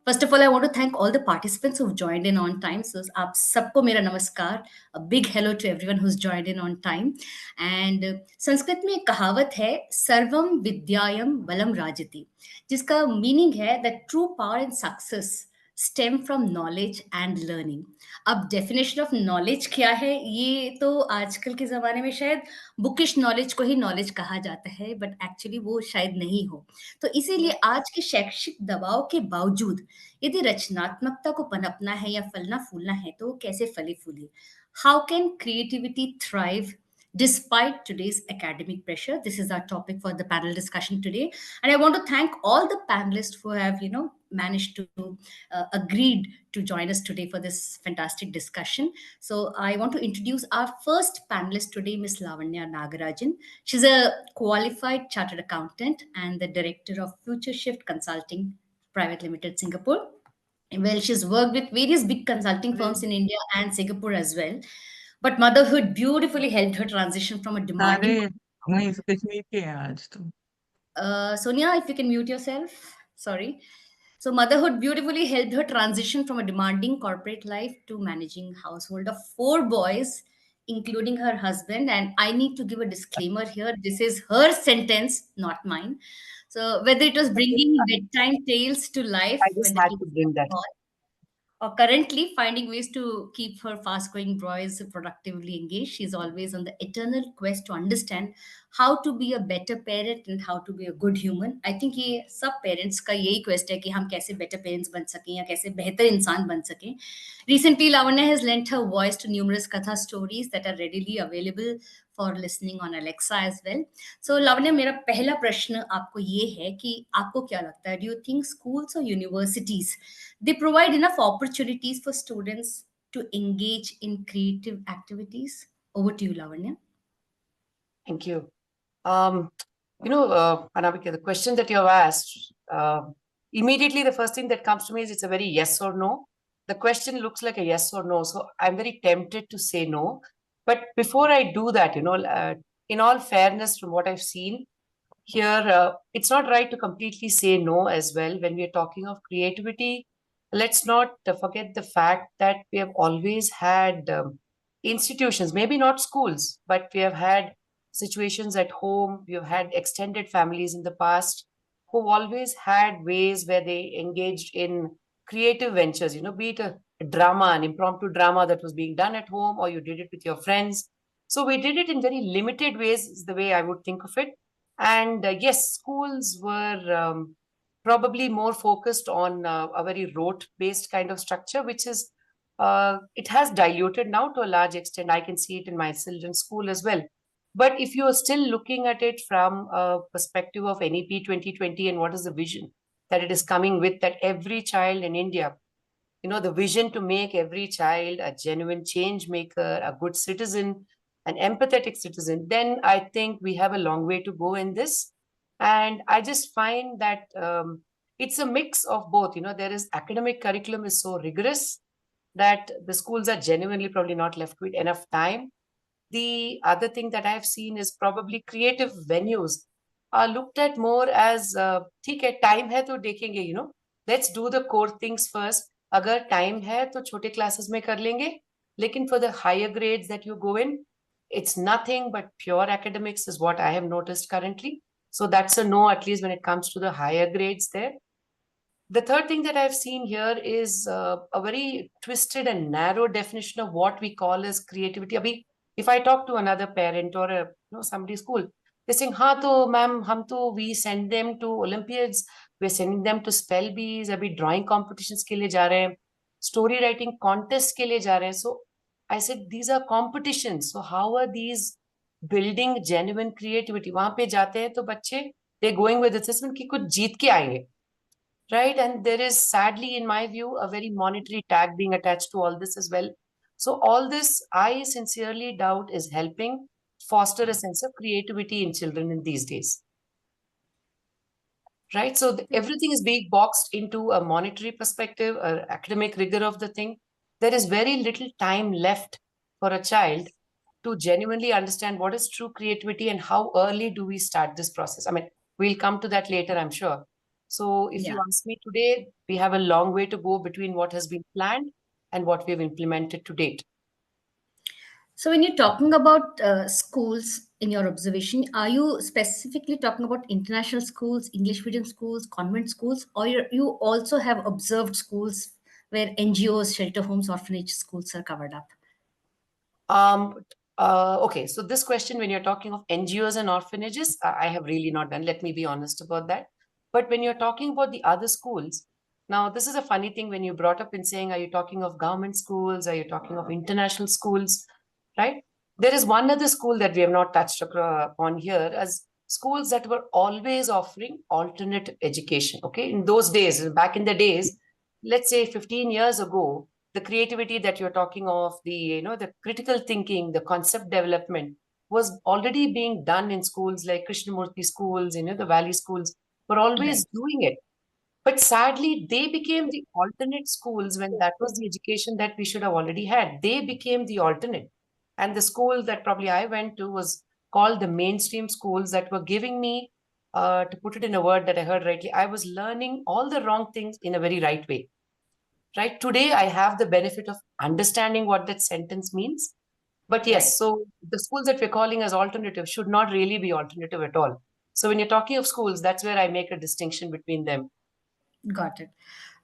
First of all, I want to thank all the participants who've joined in on time. So, आप सबको मेरा नमस्कार. A big hello to everyone who's joined in on time. And Sanskrit में एक कहावत है सर्वम विद्यायम बलम राजति, जिसका मीनिंग है that true power and success stem from knowledge and learning. अब डेफिनेशन ऑफ नॉलेज क्या है, ये तो आजकल के ज़माने में शायद बुकिश नॉलेज को ही नॉलेज कहा जाता है, बट एक्चुअली वो शायद नहीं हो. तो इसीलिए आज के शैक्षिक दबाव के बावजूद यदि रचनात्मकता को पनपना है या फलना फूलना है तो वो कैसे फली फूले. How can creativity thrive despite today's academic pressure? This is our topic for the panel discussion today, and I want to thank all the panelists who have managed to agreed to join us today for this fantastic discussion. So I want to introduce our first panelist today, Ms. Lavanya Nagarajan. She's a qualified chartered accountant and the director of Future Shift Consulting Private Limited, Singapore. Well, she's worked with various big consulting firms in India and Singapore as well. But motherhood beautifully helped her transition from a demanding. अरे नहीं कश्मीर के हैं आज तो Sonia, if you can mute yourself. Sorry. So, motherhood beautifully helped her transition from a demanding corporate life to managing household of four boys, including her husband. And I need to give a disclaimer here. This is her sentence, not mine. So, whether it was bringing bedtime tales to life I when just the had kids to bring that. were small, or currently finding ways to keep her fast growing boys productively engaged. She's always on the eternal quest to understand how to be a better parent and how to be a good human. I think ये सब parents का यही quest है कि हम कैसे better parents बन सकें या कैसे बेहतर इंसान बन सकें. Recently, Lavanya has lent her voice to numerous katha stories that are readily available for listening on Alexa as well. So, Lavanya, मेरा पहला प्रश्न आपको ये है कि आपको क्या लगता है? Do you think schools or universities they provide enough opportunities for students to engage in creative activities? Over to you, Lavanya. Thank you. Anamika, the question that you have asked, immediately the first thing that comes to me is it's a very yes or no. The question looks like a yes or no. So I'm very tempted to say no. But before I do that, in all fairness, from what I've seen here, it's not right to completely say no as well. When we are talking of creativity, let's not forget the fact that we have always had institutions, maybe not schools, but we have had situations at home. We have had extended families in the past who've always had ways where they engaged in creative ventures, be it a drama, an impromptu drama that was being done at home, or you did it with your friends. So we did it in very limited ways, is the way I would think of it. And yes, schools were probably more focused on a very rote-based kind of structure, which is, it has diluted now to a large extent. I can see it in my children's school as well. But if you are still looking at it from a perspective of NEP 2020 and what is the vision that it is coming with, that every child in India, the vision to make every child a genuine change maker, a good citizen, an empathetic citizen, then I think we have a long way to go in this. And I just find that it's a mix of both. There is academic curriculum is so rigorous that the schools are genuinely probably not left with enough time. The other thing that I've seen is probably creative venues are looked at more as, ठीक है, time है तो देखेंगे, let's do the core things first. अगर time है तो छोटे classes में कर लेंगे. लेकिन for the higher grades that you go in, it's nothing but pure academics is what I have noticed currently. So that's a no, at least when it comes to the higher grades there. The third thing that I've seen here is a very twisted and narrow definition of what we call as creativity. Abhi, if I talk to another parent or somebody's school, they're saying, "Ha, to ma'am, we send them to Olympiads, we're sending them to spell bees, abhi drawing competitions ke liye ja rahe hain, story writing contests ke liye ja rahe hain." So I said, these are competitions. So how are these building genuine creativity? वहां पे जाते हैं तो बच्चे they're going with the system कि कुछ जीत के आएंगे. Right. And there is, sadly, in my view, a very monetary tag being attached to all this as well. So all this, I sincerely doubt, is helping foster a sense of creativity in children in these days. Right. So everything is being boxed into a monetary perspective, or academic rigor of the thing. There is very little time left for a child to genuinely understand what is true creativity and how early do we start this process. I mean, we'll come to that later, I'm sure. So if you Yeah. ask me today, we have a long way to go between what has been planned and what we've implemented to date. So when you're talking about schools in your observation, are you specifically talking about international schools, English medium schools, convent schools, or you also have observed schools where NGOs, shelter homes, orphanage schools are covered up? Okay, so this question, when you're talking of NGOs and orphanages, I have really not done. Let me be honest about that. But when you're talking about the other schools, now this is a funny thing when you brought up in saying, are you talking of government schools? Are you talking of international schools? Right? There is one other school that we have not touched upon here as schools that were always offering alternate education. Okay, in those days, back in the days, let's say 15 years ago, the creativity that you're talking of, the critical thinking, the concept development was already being done in schools like Krishnamurti schools, the Valley schools were always Right. doing it. But sadly, they became the alternate schools when that was the education that we should have already had. They became the alternate. And the school that probably I went to was called the mainstream schools that were giving me, to put it in a word that I heard rightly, I was learning all the wrong things in a very right way. Right today, I have the benefit of understanding what that sentence means. But Right. yes, so the schools that we're calling as alternative should not really be alternative at all. So when you're talking of schools, that's where I make a distinction between them. Got it.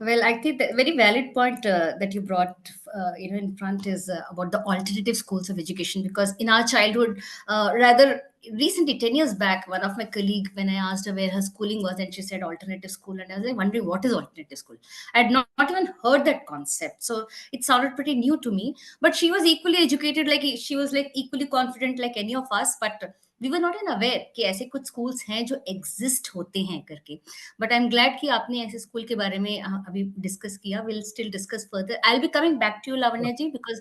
Well, I think that very valid point that you brought, in front is about the alternative schools of education. Because in our childhood, rather recently, 10 years back, one of my colleague, when I asked her where her schooling was, and she said alternative school, and I was like wondering what is alternative school. I had not even heard that concept, so it sounded pretty new to me. But she was equally educated, like she was like equally confident like any of us, but we were not in aware कि ऐसे कुछ schools हैं जो exist होते हैं करके. But I am glad कि आपने ऐसे स्कूल के बारे में अभी डिस्कस किया. Will still discuss further. I will be coming back to you Lavanya ji because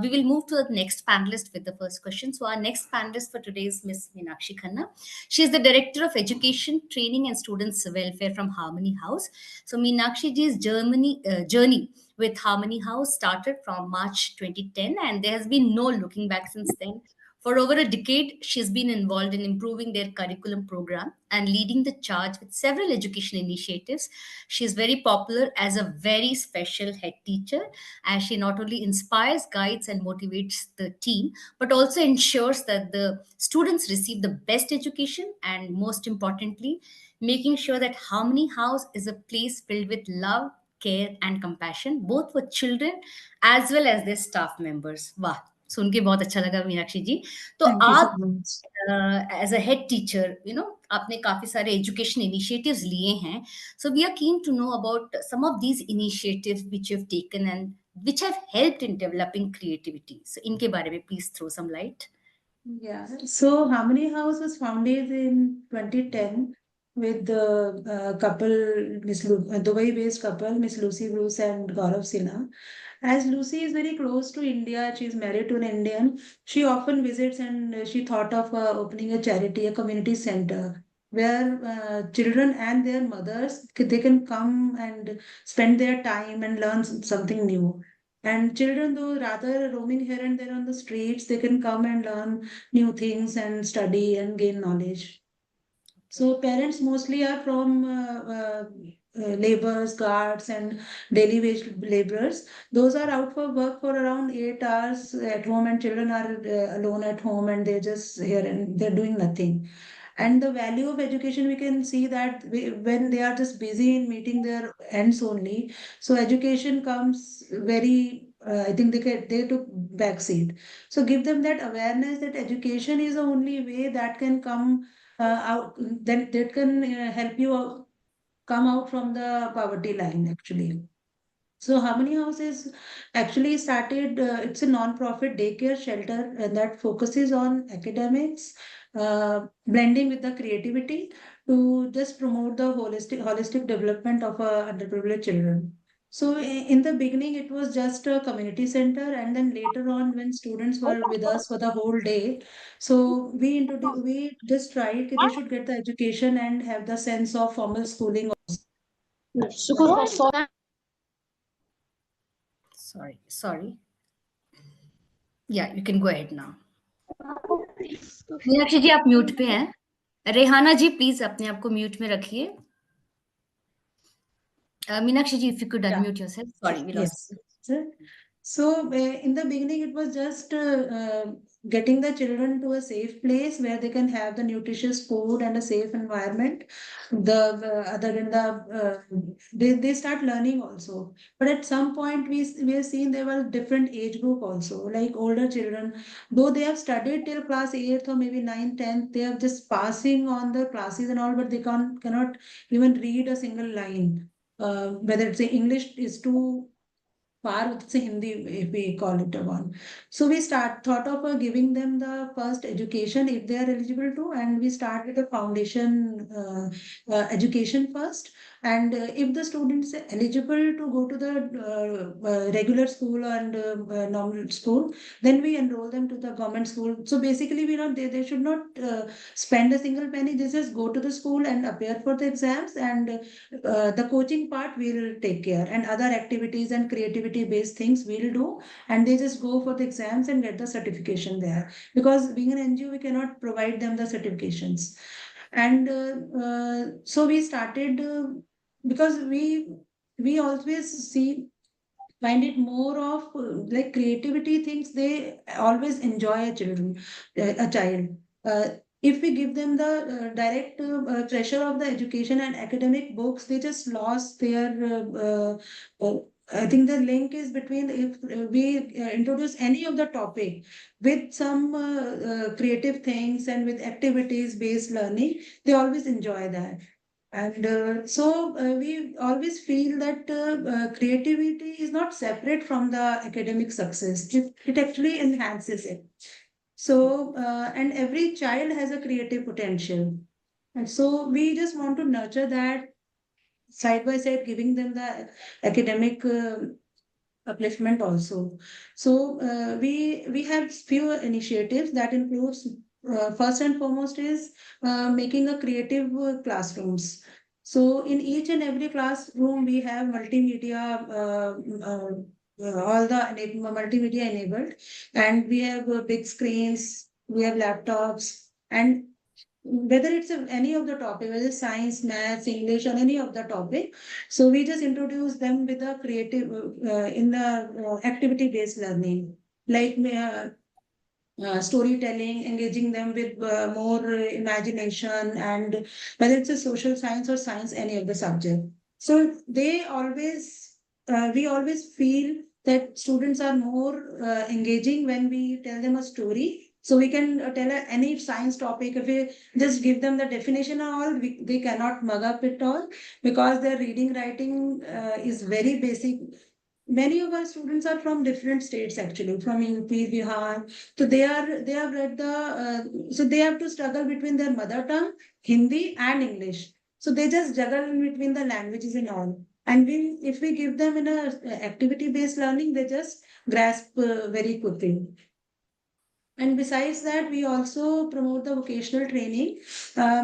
we will move to the next panelist with the first question. So our next panelist for today is Miss Meenakshi Khanna. She is the Director of Education, Training and Students Welfare from Harmony House. So Meenakshi ji's journey with Harmony House started from March 2010, and there has been no looking back since then. For over a decade, she's been involved in improving their curriculum program and leading the charge with several education initiatives. She is very popular as a very special head teacher, as she not only inspires, guides, and motivates the team, but also ensures that the students receive the best education, and most importantly, making sure that Harmony House is a place filled with love, care, and compassion, both for children as well as their staff members. Wow! सुन के बहुत अच्छा लगा मीनाक्षी जी. तो Thank you so आप much. As a head teacher, आपने काफी सारे education initiatives लिए हैं. So we are keen to know about some of these initiatives which you have taken and which have helped in developing creativity. सो इनके बारे में please throw some light. Yeah, so Harmony House was founded in 2010 with the couple, Dubai-based couple, Miss Lucy Bruce and Gaurav Sinha. As Lucy is very close to India, she is married to an Indian. She often visits and she thought of opening a charity, a community center where children and their mothers they can come and spend their time and learn something new. And children, though rather roaming here and there on the streets, they can come and learn new things and study and gain knowledge. So parents mostly are from laborers, guards, and daily wage laborers. Those are out for work for around 8 hours at home, and children are alone at home, and they're just here and they're doing nothing. And the value of education, we can see that when they are just busy in meeting their ends only, so education comes very. I think they took backseat. So give them that awareness that education is the only way that can come out that can help you come out from the poverty line actually. So Harmony House is actually started, it's a non-profit daycare shelter that focuses on academics, blending with the creativity to just promote the holistic development of underprivileged children. So in the beginning, it was just a community center, and then later on, when students were with us for the whole day, so we just tried that they should get the education and have the sense of formal schooling. Sorry. Yeah you can go ahead now. Meenakshi ji आप mute पे हैं. रेहाना जी please अपने आप को mute में रखिए. Meenakshi ji, if you could Yeah. unmute yourself. Sorry, we lost Yes. you. Sir. So, in the beginning, it was just getting the children to a safe place where they can have the nutritious food and a safe environment. Other than they start learning also. But at some point, we have seen there were different age group also, like older children, though they have studied till class 8th or maybe 9th, 10th, they are just passing on the classes and all, but they cannot even read a single line. Whether it's English is too far with the Hindi, if we call it a one. So we thought of giving them the first education if they are eligible to, and we start with the foundation education first. And if the students are eligible to go to the regular school and normal school, then we enroll them to the government school. So basically, they should not spend a single penny. They just go to the school and appear for the exams, and the coaching part we'll take care, and other activities and creativity based things we'll do, and they just go for the exams and get the certification there, because being an NGO we cannot provide them the certifications. And so we started because we always find it more of like creativity things they always enjoy a child. uh, if we give them the direct pressure of the education and academic books, they just lost their I think the link is between, if we introduce any of the topic with some creative things and with activities based learning, they always enjoy that. And we always feel that creativity is not separate from the academic success. It actually enhances it. So, and every child has a creative potential. And so we just want to nurture that side by side, giving them the academic upliftment also. So we have few initiatives that includes first and foremost is making a creative classrooms. So in each and every classroom we have multimedia. All the multimedia enabled, and we have big screens, we have laptops, and whether it's any of the topic, whether it's science, maths, English, or any of the topic. So we just introduce them with a creative in the activity based learning, like storytelling, engaging them with more imagination, and whether it's a social science or science, any of the subject. So we always feel that students are more engaging when we tell them a story. So we can tell any science topic. If we just give them the definition and all, they cannot mug up it all, because their reading, writing is very basic. Many of our students are from different states, actually, from UP, Bihar. So they have read the so they have to struggle between their mother tongue, Hindi, and English. So they just juggle in between the languages and all. And if we give them in a activity based learning, they just grasp very quickly. And besides that, we also promote the vocational training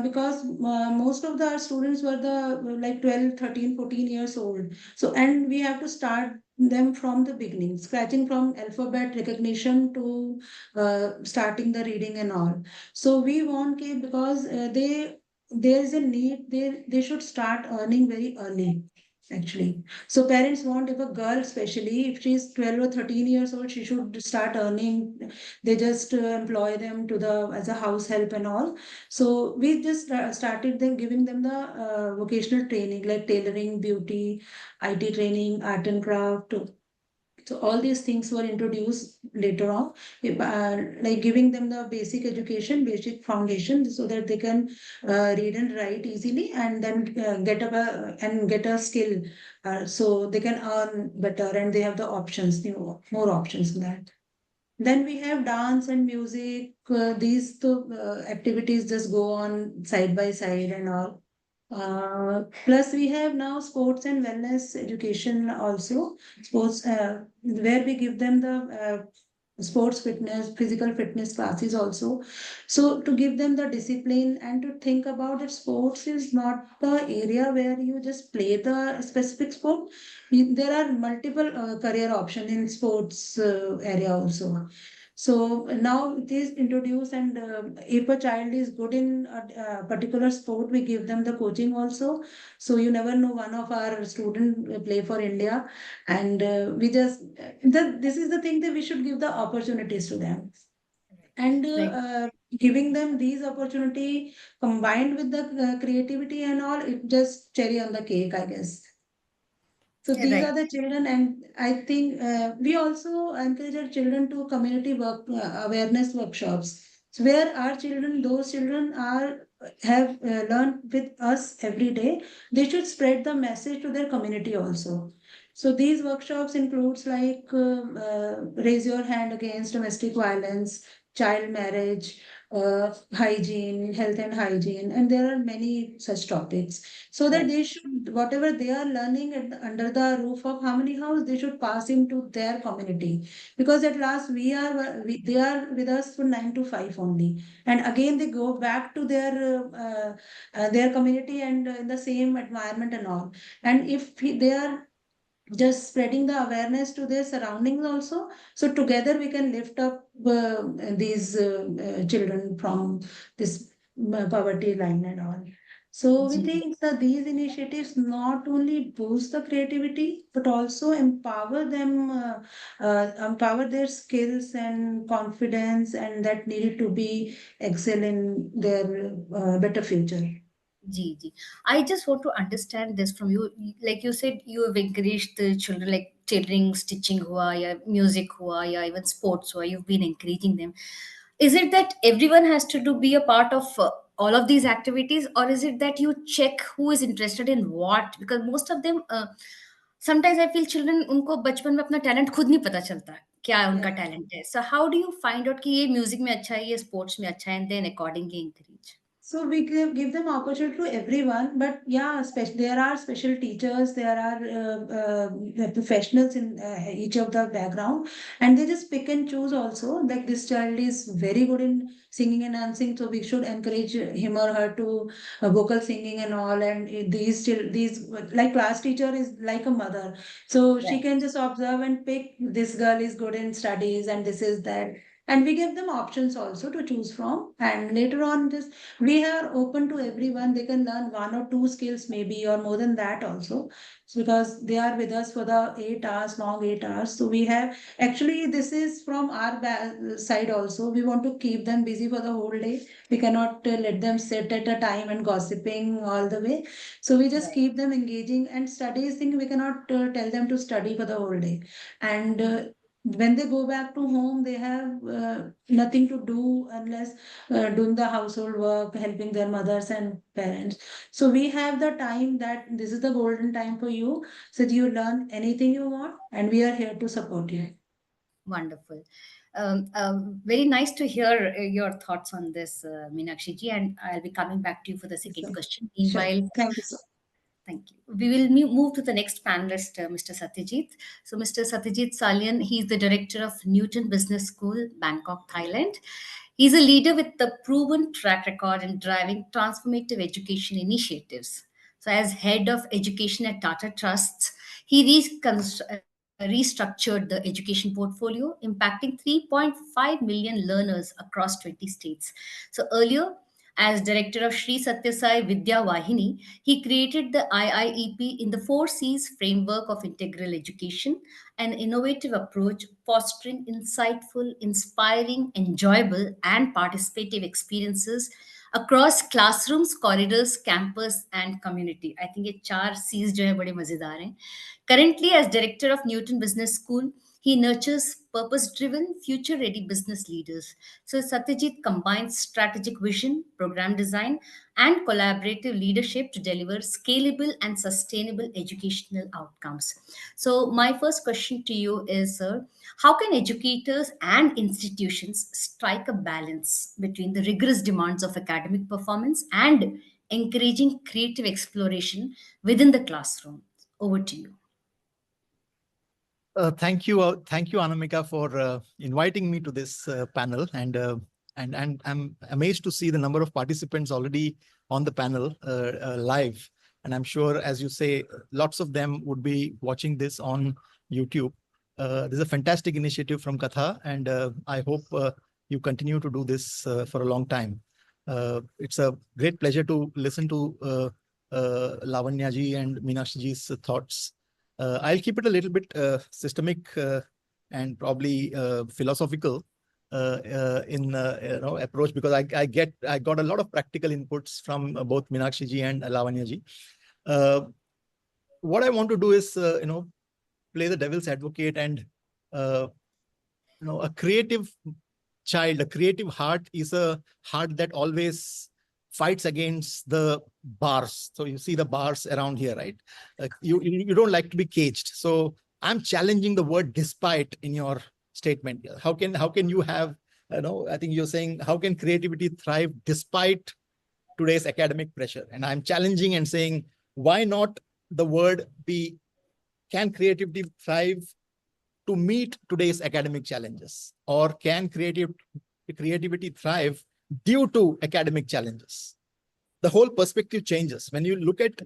because most of our students were the like 12, 13, 14 years old. So, and we have to start them from the beginning, scratching from alphabet recognition to starting the reading and all. So we want because there is a need, they should start earning very early, actually. So parents want, if a girl, especially if she's 12 or 13 years old, she should start earning. They just employ them to the as a house help and all. So we just started them, giving them the vocational training like tailoring, beauty, IT training, art and craft. So all these things were introduced later on, like giving them the basic education, basic foundation, so that they can read and write easily, and then get a skill, so they can earn better, and they have the options, more options in that. Then we have dance and music. These two activities just go on side by side and all. Plus, we have now sports and wellness education also. Sports, where we give them the sports fitness, physical fitness classes also. So to give them the discipline and to think about that sports is not the area where you just play the specific sport. There are multiple career options in sports area also. So now it is introduced, and if a child is good in a particular sport, we give them the coaching also. So you never know, one of our student play for India, and we just this is the thing that we should give the opportunities to them, and Right. giving them these opportunity combined with the creativity and all, it just cherry on the cake, I guess. So these Right. are the children, and I think we also encourage our children to community work awareness workshops. So where our children, those children are have learned with us every day, they should spread the message to their community also. So these workshops includes like raise your hand against domestic violence, child marriage, hygiene, health and hygiene, and there are many such topics, so that Right. they should, whatever they are learning under the roof of Harmony House, they should pass into their community, because at last they are with us for 9 to 5 only, and again they go back to their community and in the same environment and all, and if they are just spreading the awareness to their surroundings also, so together we can lift up these children from this poverty line and all. So we Ji. think that these initiatives not only boost the creativity but also empower them, empower their skills and confidence, and that needed to be excel in their better future. Ji, ji. I just want to understand this from you. Like you said, you have encouraged the children, like tailoring, stitching, hua, ya music, hua, ya even sports, hua. You've been encouraging them. Is it that everyone has to do be a part of all of these activities, or is it that you check who is interested in what? Because most of them, sometimes I feel children उनको बचपन में अपना talent खुद नहीं पता चलता क्या Yeah. उनका टैलेंट है. So how do you find out कि ये म्यूजिक में अच्छा है, ये स्पोर्ट्स में अच्छा है, and then accordingly encourage? So we give them opportunity to everyone, but yeah, there are special teachers, there are professionals in each of the background, and they just pick and choose also. Like this child is very good in singing and dancing, so we should encourage him or her to vocal singing and all. And these like class teacher is like a mother, so she Right. can just observe and pick. This girl is good in studies, and this is that. And we give them options also to choose from. And later on, this we are open to everyone. They can learn 1 or 2 skills maybe, or more than that also. So because they are with us for the 8 hours, long 8 hours. So we have, actually this is from our side also. We want to keep them busy for the whole day. We cannot let them sit at a time and gossiping all the way. So we just Right. keep them engaging, and studies thing we cannot tell them to study for the whole day. And when they go back to home, they have nothing to do unless doing the household work, helping their mothers and parents. So we have the time that this is the golden time for you, so that you learn anything you want, and we are here to support you. Wonderful. Very nice to hear your thoughts on this, Meenakshi ji, and I'll be coming back to you for the So, second question. sure. Meanwhile, Thank you so thank you. We will move to the next panelist, Mr. Satyajit. So, Mr. Satyajit Salian, he is the director of Newton Business School, Bangkok, Thailand. He's a leader with a proven track record in driving transformative education initiatives. So, as head of education at Tata Trusts, he restructured the education portfolio, impacting 3.5 million learners across 20 states. So, earlier, as director of Sri Satyasai Vidya Vahini, he created the IIEP in the 4Cs framework of integral education, an innovative approach fostering insightful, inspiring, enjoyable, and participative experiences across classrooms, corridors, campus, and community. I think ये चार C's जो है बड़े मजेदार हैं. Currently, as director of Newton Business School, he nurtures purpose driven, future ready business leaders. So, Satyajit combines strategic vision, program design, and collaborative leadership to deliver scalable and sustainable educational outcomes. So, my first question to you is, sir, how can educators and institutions strike a balance between the rigorous demands of academic performance and encouraging creative exploration within the classroom? Over to you. Thank you, Anamika, for inviting me to this panel, and I'm amazed to see the number of participants already on the panel live, and I'm sure, as you say, lots of them would be watching this on YouTube. This is a fantastic initiative from Katha, and I hope you continue to do this for a long time. It's a great pleasure to listen to Lavanya ji and Meenakshi ji's thoughts. I'll keep it a little bit systemic and probably philosophical in approach, because I got a lot of practical inputs from both Meenakshi ji and Lavanya ji. What I want to do is play the devil's advocate, and a creative child, a creative heart is a heart that always fights against the bars. So you see the bars around here, right? You don't like to be caged. So I'm challenging the word despite in your statement here. How can you have, I think you're saying, how can creativity thrive despite today's academic pressure? And I'm challenging and saying, why not the word be, can creativity thrive to meet today's academic challenges? Or can creativity thrive due to academic challenges? The whole perspective changes. When you look at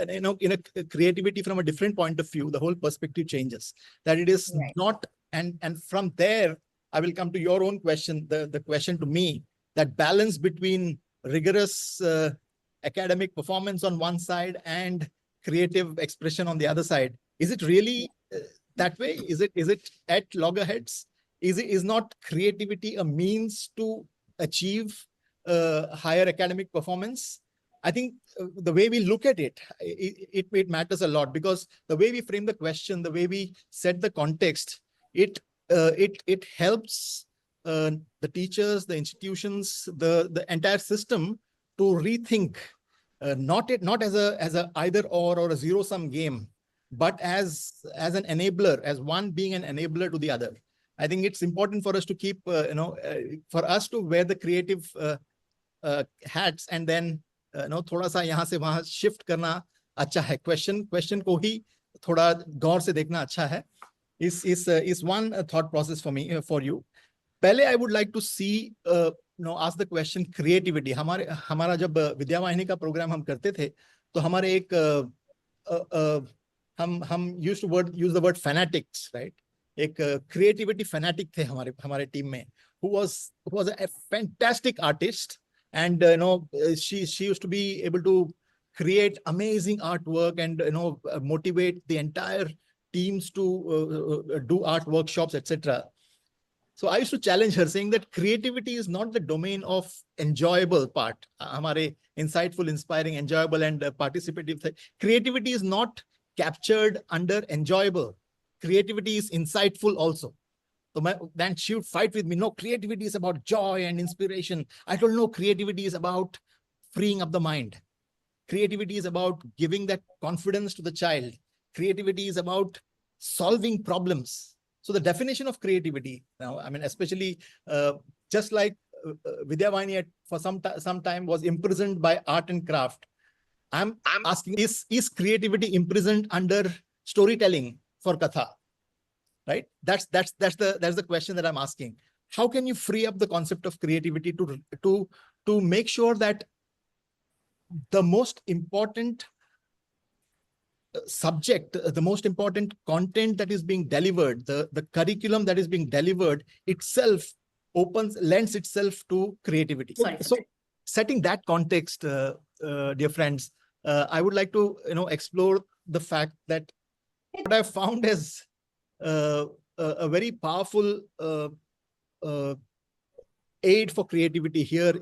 in a creativity from a different point of view, the whole perspective changes. That it is Right. not, and from there, I will come to your own question, the question to me, that balance between rigorous academic performance on one side and creative expression on the other side. Is it really that way? Is it at loggerheads? Is not creativity a means to achieve higher academic performance? I think the way we look at it, it matters a lot, because the way we frame the question, the way we set the context, it helps the teachers, the institutions, the entire system to rethink, not as a either or a zero sum game, but as an enabler, as one being an enabler to the other. I think it's important for us to keep, for us to wear the creative hats, and then थोड़ा सा यहाँ से वहाँ shift करना अच्छा है. Question को ही थोड़ा गौर से देखना अच्छा है. Is one thought process for me, for you. पहले I would like to see, ask the question creativity. हमारा जब विद्यावाहिनी का प्रोग्राम हम करते थे, तो हमारे एक हम use the word fanatics, right? एक creativity fanatic थे हमारे टीम में, who was a fantastic artist, and she used to be able to create amazing artwork and motivate the entire teams to do art workshops, etc. So I used to challenge her, saying that creativity is not the domain of enjoyable part. हमारे insightful, inspiring, enjoyable, and participative. Creativity is not captured under enjoyable. Creativity is insightful also. So then she would fight with me. No, creativity is about joy and inspiration. I don't know. Creativity is about freeing up the mind. Creativity is about giving that confidence to the child. Creativity is about solving problems. So the definition of creativity now, I mean, especially just like Vidyavani for some time was imprisoned by art and craft. I'm asking, is creativity imprisoned under storytelling for Katha? Right? That's the question that I'm asking. How can you free up the concept of creativity to make sure that the most important subject, the most important content that is being delivered, the curriculum that is being delivered itself lends itself to creativity? Sorry. So setting that context, dear friends, I would like to explore the fact that what I found is a very powerful aid for creativity here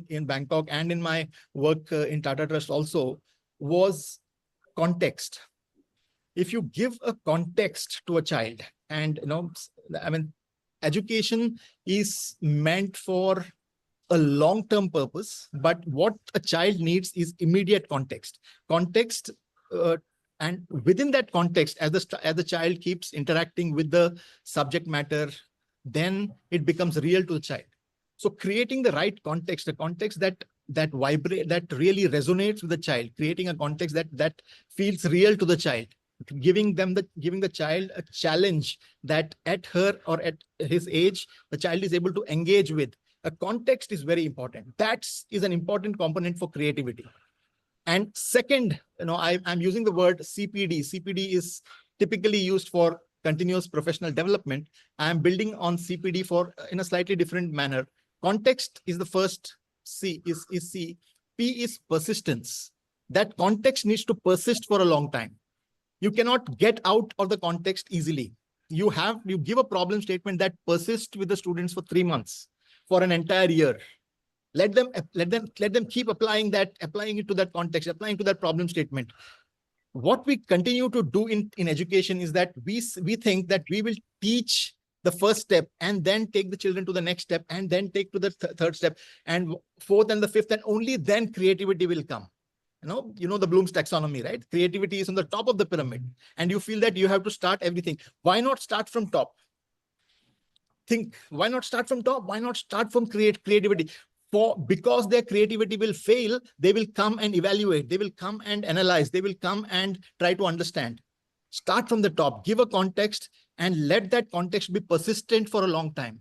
in Bangkok, and in my work in Tata Trust also, was context. If you give a context to a child, and I mean, education is meant for a long-term purpose, but what a child needs is immediate context. And within that context, as the child keeps interacting with the subject matter, then it becomes real to the child. So creating the right context, a context that vibrates, that really resonates with the child, creating a context that feels real to the child, giving the child a challenge that at her or at his age, the child is able to engage with. A context is very important. That is an important component for creativity. And second, I'm using the word CPD. CPD is typically used for continuous professional development, I am building on CPD for in a slightly different manner. Context is the first C, is C. P is persistence. That context needs to persist for a long time. You cannot get out of the context easily. You give a problem statement that persists with the students for 3 months, for an entire year. Let them keep applying it to that context, applying to that problem statement. What we continue to do in education is that we think that we will teach the first step and then take the children to the next step and then take to the third step and fourth and the fifth, and only then creativity will come. You know the Bloom's taxonomy, right? Creativity is on the top of the pyramid, and you feel that you have to start everything. Why not start from top? Think, why not start from top? Why not start from creativity? Because their creativity will fail, they will come and evaluate, they will come and analyze, they will come and try to understand. Start from the top, give a context, and let that context be persistent for a long time.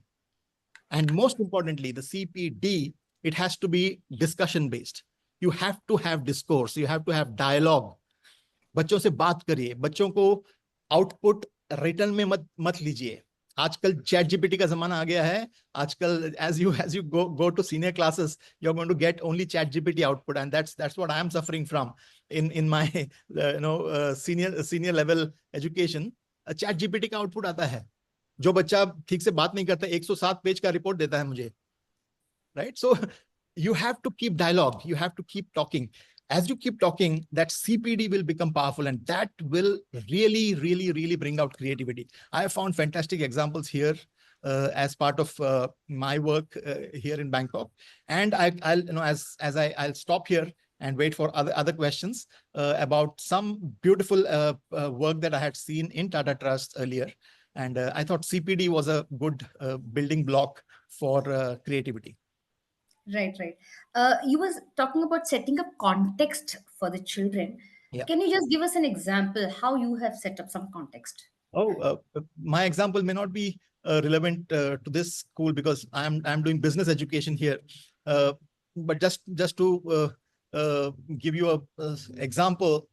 And most importantly, the CPD, it has to be discussion based. You have to have discourse, you have to have dialogue. बच्चों से बात करिए, बच्चों को output return में मत लीजिए. आजकल चैट जीपीटी का जमाना आ गया है. आजकल as you go to senior classes, you're going to get only chat GPT output, and that's what I am suffering from in my senior level education. Chat GPT का आउटपुट आता है, जो बच्चा ठीक से बात नहीं करता 107 पेज का रिपोर्ट देता है मुझे, right? So you have to keep dialogue, you have to keep talking. As you keep talking, that CPD will become powerful, and that will really bring out creativity. I have found fantastic examples here as part of my work here in Bangkok. And I'll stop here and wait for other questions about some beautiful work that I had seen in Tata Trust earlier. And I thought CPD was a good building block for creativity. Right. You was talking about setting up context for the children. Yeah. Can you just give us an example how you have set up some context? My example may not be relevant to this school because I'm doing business education here. But just to give you a example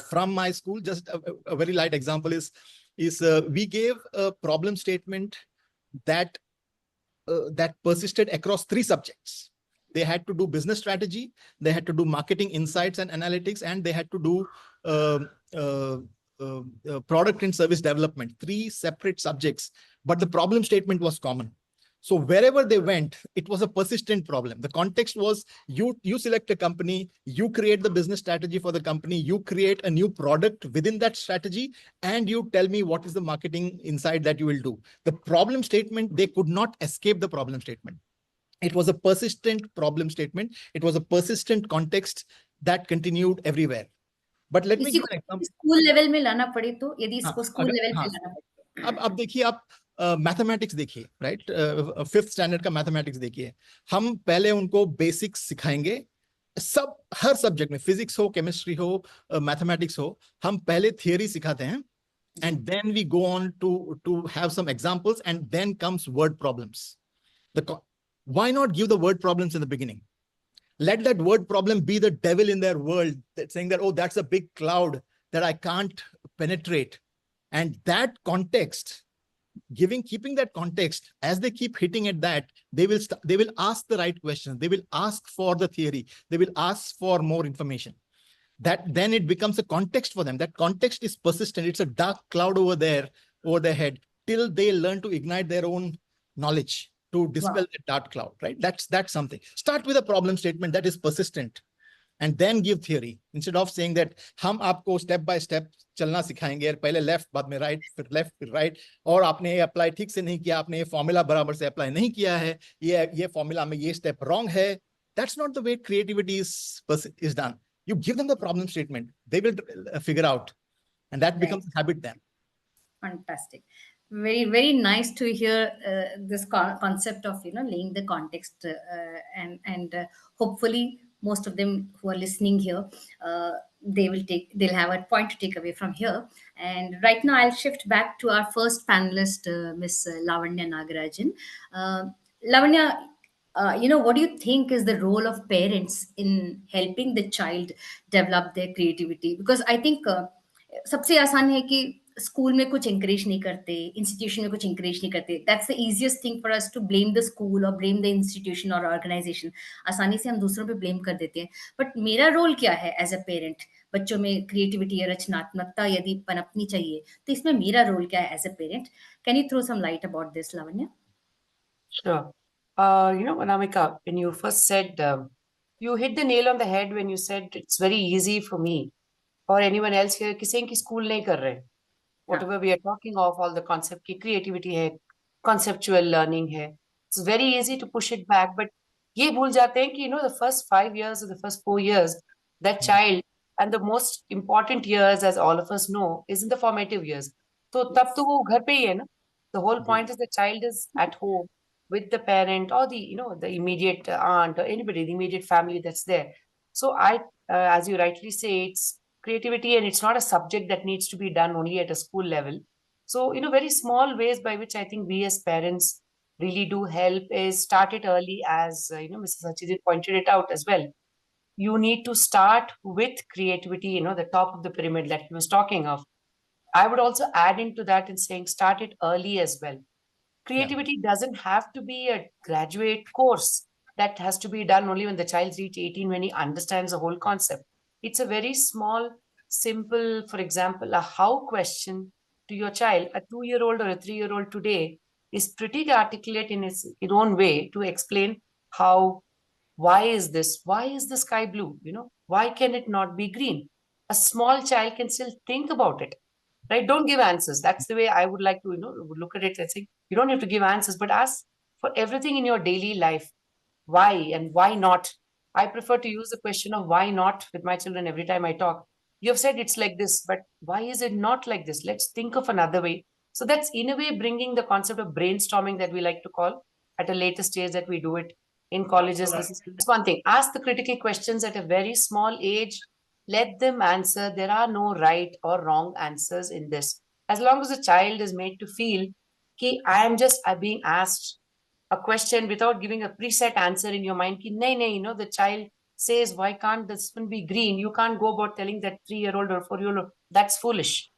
from my school, just a very light example is we gave a problem statement that persisted across 3 subjects. They had to do business strategy, they had to do marketing insights and analytics, and they had to do product and service development. 3 separate subjects, but the problem statement was common. So wherever they went, it was a persistent problem. The context was you select a company, you create the business strategy for the company, you create a new product within that strategy, and you tell me what is the marketing insight that you will do. The problem statement, they could not escape the problem statement. It was a persistent problem statement. It was a persistent context that continued everywhere. But let me give an example. School level में लाना पड़े तो यदि इसको school level पे लाना पड़े. अब देखिए, आप मैथमेटिक्स देखिए, राइट? 5th स्टैंडर्ड का मैथमेटिक्स देखिए. हम पहले उनको बेसिक्स सिखाएंगे, हर सब्जेक्ट में, फिजिक्स हो, केमिस्ट्री हो, मैथमेटिक्स हो, हम पहले थियरी सिखाते हैं, and then we go on to have some examples, and then comes word problems. Why not give the word problems in the beginning? Let that word problem be the devil in their world, saying that, oh, that's a big cloud that I can't penetrate. And that context, keeping that context, as they keep hitting at that, they will ask the right questions. They will ask for the theory. They will ask for more information. That then it becomes a context for them. That context is persistent. It's a dark cloud over their head till they learn to ignite their own knowledge to dispel the dark cloud, right? That's something. Start with a problem statement that is persistent, and then give theory, instead of saying that हम आपको step by step चलना सिखाएंगे, पहले left बाद में right, फिर left फिर right, और आपने ये apply ठीक से नहीं किया, आपने ये formula बराबर से apply नहीं किया है, ये formula में ये step wrong है. That's not the way creativity is done. You give them the problem statement, they will figure out, and that becomes a habit then. Fantastic. Very nice to hear this concept of laying the context, and hopefully most of them who are listening here, they'll have a point to take away from here. And right now I'll shift back to our first panelist, Miss Lavanya Nagarajan. Lavanya, what do you think is the role of parents in helping the child develop their creativity? Because I think सबसे आसान है कि school में कुछ encourage नहीं करते, institution में कुछ encourage नहीं करते, that's the easiest thing for us to blame the school or blame the institution or organization. आसानी से हम दूसरों पे blame कर देते हैं. But मेरा role क्या है as a parent? बच्चों में creativity या रचनात्मकता यदि पनपनी चाहिए, तो इसमें मेरा role क्या है as a parent? Can you throw some light about this, Lavanya? Sure. Anamika, when you first said, you hit the nail on the head when you said it's very easy for me or anyone else here कि saying कि school नहीं कर रहे. Whatever we are talking of, all the concept की creativity है, conceptual learning है. It's very easy to push it back, but ये भूल जाते हैं कि the first 5 years or the first 4 years, that child, and the most important years, as all of us know, is in the formative years. तो तब तो वो घर पे ही है ना. The whole point is the child is at home with the parent or the immediate aunt or anybody, the immediate family that's there. So as you rightly say, it's creativity and it's not a subject that needs to be done only at a school level. So, very small ways by which I think we as parents really do help is start it early, as, Mrs. Sachidit pointed it out as well. You need to start with creativity, the top of the pyramid that he was talking of. I would also add into that in saying start it early as well. Creativity doesn't have to be a graduate course that has to be done only when the child reaches 18, when he understands the whole concept. It's a very small, simple, for example, a how question to your child, a 2-year-old or a 3-year-old today is pretty articulate in its own way to explain how, why is the sky blue? Why can it not be green? A small child can still think about it. Right? Don't give answers. That's the way I would like to, look at it and say, you don't have to give answers, but ask for everything in your daily life. Why and why not? I prefer to use the question of why not with my children every time I talk. You have said it's like this, but why is it not like this? Let's think of another way. So that's in a way bringing the concept of brainstorming that we like to call at a later stage that we do it in colleges. This is one thing. Ask the critical questions at a very small age. Let them answer. There are no right or wrong answers in this. As long as the child is made to feel that I am just being asked a question without giving a preset answer in your mind. Nahi, the child says, why can't this one be green? You can't go about telling that 3-year-old or 4-year-old, that's foolish,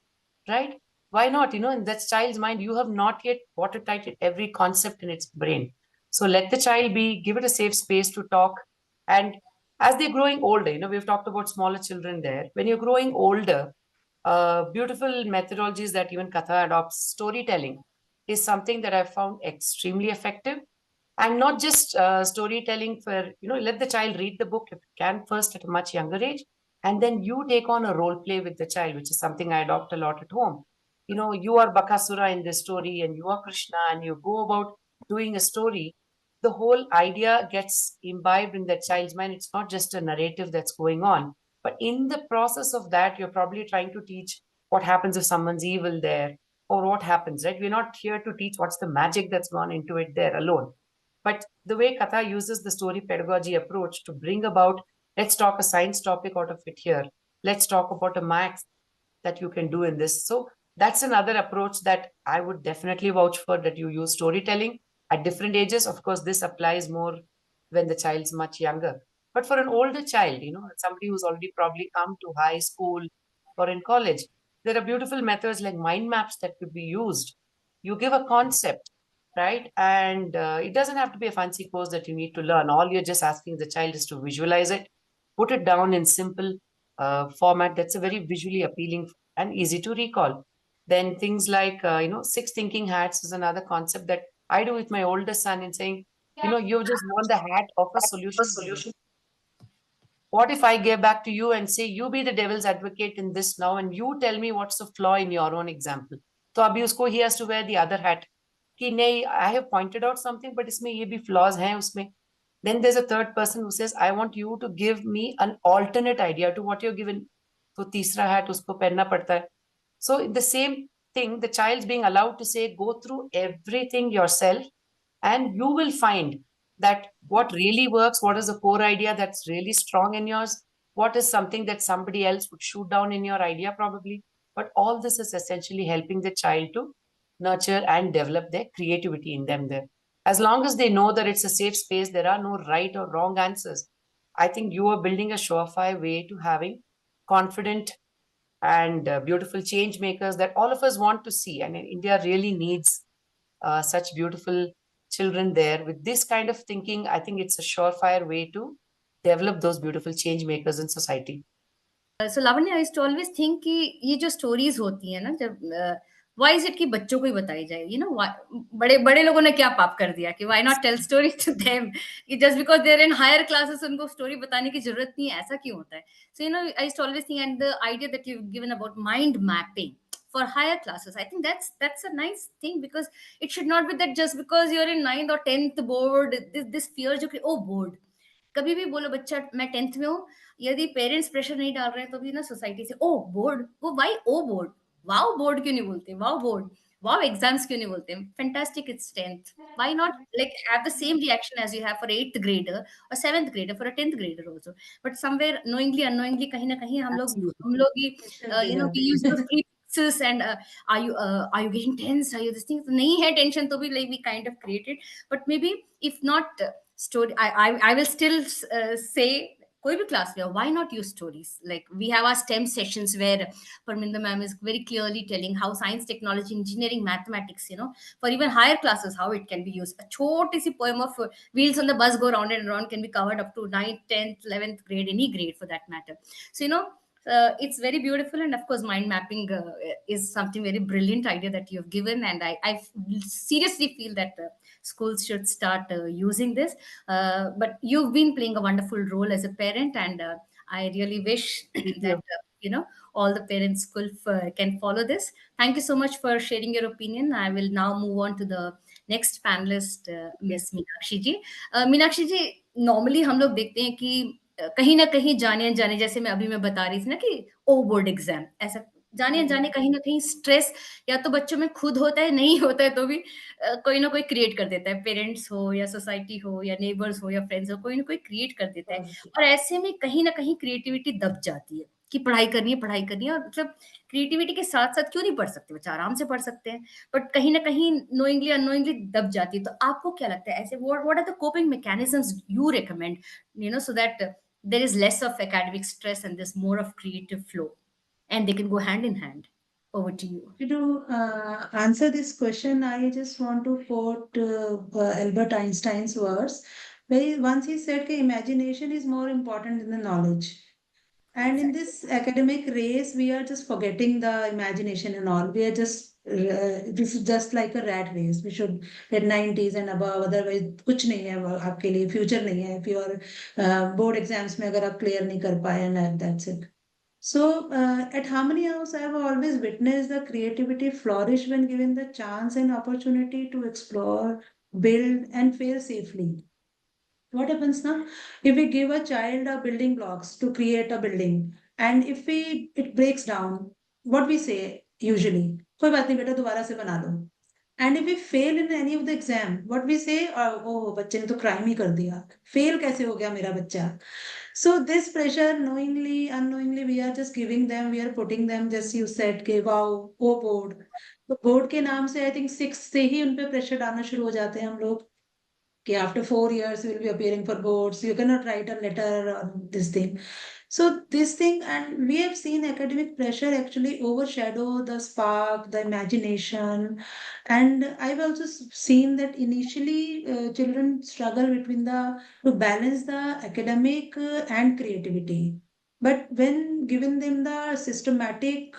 right? Why not? In that child's mind, you have not yet watertighted every concept in its brain. So let the child be, give it a safe space to talk. And as they're growing older, we've talked about smaller children there. When you're growing older, beautiful methodologies that even Katha adopts, storytelling is something that I've found extremely effective. And not just storytelling for, let the child read the book if you can first at a much younger age. And then you take on a role play with the child, which is something I adopt a lot at home. You are Bakasura in this story and you are Krishna and you go about doing a story. The whole idea gets imbibed in that child's mind. It's not just a narrative that's going on. But in the process of that, you're probably trying to teach what happens if someone's evil there or what happens, right? We're not here to teach what's the magic that's gone into it there alone. But the way Katha uses the story pedagogy approach to bring about, let's talk a science topic out of it here. Let's talk about a max that you can do in this. So that's another approach that I would definitely vouch for, that you use storytelling at different ages. Of course, this applies more when the child's much younger. But for an older child, somebody who's already probably come to high school or in college, there are beautiful methods like mind maps that could be used. You give a concept, right? And it doesn't have to be a fancy course that you need to learn. All you're just asking the child is to visualize it, put it down in simple format that's a very visually appealing and easy to recall. Then things like, 6 thinking hats is another concept that I do with my older son in saying, you've just worn the hat of a solution. What if I get back to you and say, you be the devil's advocate in this now, and you tell me what's the flaw in your own example? So abhi usko, he has to wear the other hat. Ki nahi, I have pointed out something, but isme ye bhi flaws hain usme. Then there's a third person who says, I want you to give me an alternate idea to what you're given. So तीसरा hat usko पहनना पड़ता है. So the same thing, the child's being allowed to say, go through everything yourself, and you will find that what really works, what is the core idea that's really strong in yours, what is something that somebody else would shoot down in your idea probably. But all this is essentially helping the child to nurture and develop their creativity in them there. As long as they know that it's a safe space, there are no right or wrong answers. I think you are building a surefire way to having confident and beautiful change makers that all of us want to see. And India really needs such beautiful children there. With this kind of thinking, I think it's a surefire way to develop those beautiful change makers in society. So Lavanya I used to always think कि ये जो stories होती है ना, जब why is it कि बच्चों को ही बताई जाए, यू नो, बड़े बड़े लोगों ने क्या पाप कर दिया कि why not tell story to them, कि just because they are in higher classes उनको स्टोरी बताने की जरूरत नहीं है, ऐसा क्यों होता है? So you know, I used to always think, and the idea that you given about mind mapping for higher classes, I think that's a nice thing, because it should not be that just because you're in 9th or 10th board, this fear जो कि oh board, कभी भी बोलो बच्चा मैं 10th में हूँ, यदि पेरेंट्स प्रेशर नहीं डाल रहे हैं तो भी ना सोसाइटी से ओ बोर्ड, वो why oh board, wow board क्यों नहीं बोलते, वाओ बोर्ड, वाओ एग्जाम्स क्यों नहीं बोलते, fantastic it's 10th, why not like have the same reaction as you have for 8th grader or 7th grader for a 10th grader also, but somewhere knowingly unknowingly कहीं ना कहीं हम लोग ही you know, we use those prefixes and are you getting tense, are you this thing, नहीं है tension तो भी like we kind of created, but maybe if not story, I will still say कोई भी क्लास में, why not use stories? Like we have our STEM sessions where Parminder ma'am is very clearly telling how science, technology, engineering, mathematics, you know, for even higher classes, how it can be used. A छोटी सी poem of wheels on the bus go round and round can be covered up to 9th, 10th, 11th grade, any grade for that matter. So, you know, it's very beautiful, and of course mind mapping is something very brilliant idea that you have given, and I seriously feel that schools should start using this. But you've been playing a wonderful role as a parent, and I really wish that you know, all the parents can follow this. Thank you so much for sharing your opinion. I will now move on to the next panelist, Miss Meenakshi ji. Meenakshi ji, normally हम लोग देखते हैं कि कहीं ना कहीं जाने अनजाने, जैसे मैं बता रही थी ना कि ओ बोर्ड एग्जाम, ऐसा जाने अनजाने कहीं ना कहीं स्ट्रेस या तो बच्चों में खुद होता है, नहीं होता है तो भी कोई ना कोई क्रिएट कर देता है, पेरेंट्स हो या सोसाइटी हो या नेबर्स हो या फ्रेंड्स हो, कोई ना कोई क्रिएट कर देता है, और ऐसे में कहीं ना कहीं क्रिएटिविटी दब जाती है कि पढ़ाई करनी है, और मतलब क्रिएटिविटी के साथ साथ क्यों नहीं पढ़ सकते, बच्चा आराम से पढ़ सकते हैं, बट कहीं ना कहीं नोइंगली अननोइंगली दब जाती है। तो आपको क्या लगता है, ऐसे what are the coping mechanisms you recommend, you know, so that there is less of academic stress and there's more of creative flow, and they can go hand in hand? Over to you. To answer this question, I just want to quote Albert Einstein's words, where once he said that imagination is more important than the knowledge. And in this academic race, we are just forgetting the imagination and all. We are just, this is just like a rat race. We should get 90s and above. Otherwise, कुछ नहीं है आपके लिए, future नहीं है. If you are board exams में अगर आप clear नहीं कर पाए, and that's it. So at Harmony House, I have always witnessed the creativity flourish when given the chance and opportunity to explore, build, and fail safely. What happens now? If we give a child a building blocks to create a building, and if it breaks down, what we say usually, कोई बात नहीं बेटा दोबारा से बना लो. And if we fail in any of the exam, what we say, oh बच्चे ने तो crime ही कर दिया, fail कैसे हो गया मेरा बच्चा? So this pressure, knowingly, unknowingly, we are just giving them, we are putting them, just you said, के wow, ओ board. तो board के नाम से I think 6 से ही उन पे pressure डालना शुरू हो जाते हैं हम लोग, कि after 4 years we will be appearing for boards, you cannot write a letter on this thing. So this thing, and we have seen academic pressure actually overshadow the spark, the imagination. And I've also seen that initially children struggle to balance the academic and creativity. But when given them the systematic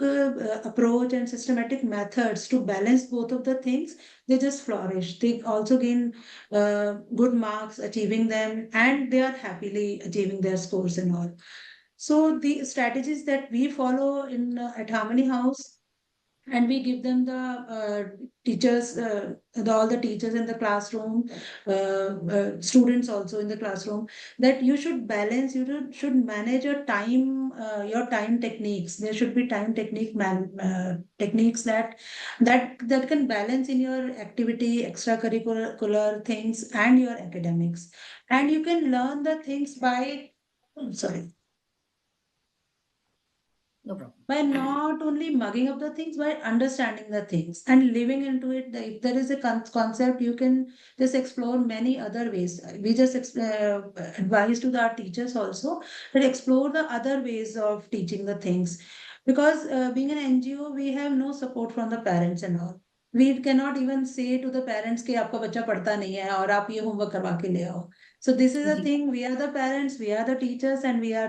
approach and systematic methods to balance both of the things, they just flourish. They also gain good marks, achieving them, and they are happily achieving their scores and all. So the strategies that we follow in at Harmony House, and we give them the teachers, all the teachers in the classroom, students also in the classroom, that you should balance, should manage your time techniques. There should be time techniques that can balance in your activity, extracurricular things, and your academics. And you can learn the things by, sorry. No problem. by not only mugging up the things, by understanding the things and living into it. If there is a concept, you can just explore many other ways. We just advise to our teachers also that explore the other ways of teaching the things, because being an NGO, we have no support from the parents and all. We cannot even say to the parents कि आपका बच्चा पढ़ता नहीं है और आप ये homework करवा के ले आओ. So this is the जी. thing. We are the parents, we are the teachers, and we are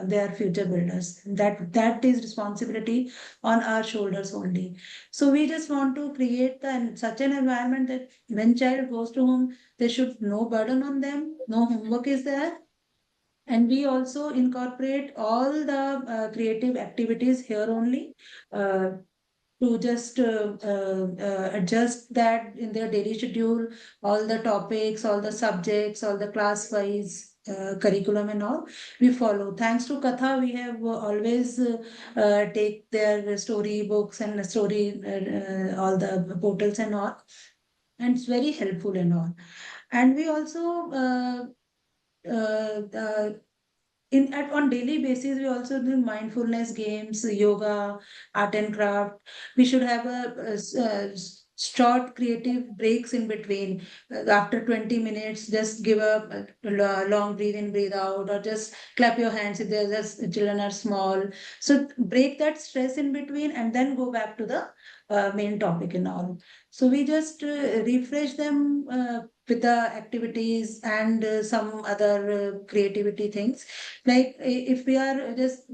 their future builders. That is responsibility on our shoulders only. So we just want to create such an environment that when child goes to home, there should no burden on them, no homework is there, and we also incorporate all the creative activities here only. Uh, to just adjust that in their daily schedule, all the topics, all the subjects, all the class wise curriculum and all we follow. Thanks to Katha, we have always take their story books and story all the portals and all, and it's very helpful and all. And we also on daily basis, we also do mindfulness games, yoga, art and craft. We should have short creative breaks in between. After 20 minutes, just give a long breathe in, breathe out, or just clap your hands if there's just children are small. So break that stress in between and then go back to the main topic and all. So we just refresh them with the activities and some other creativity things. Like if we are just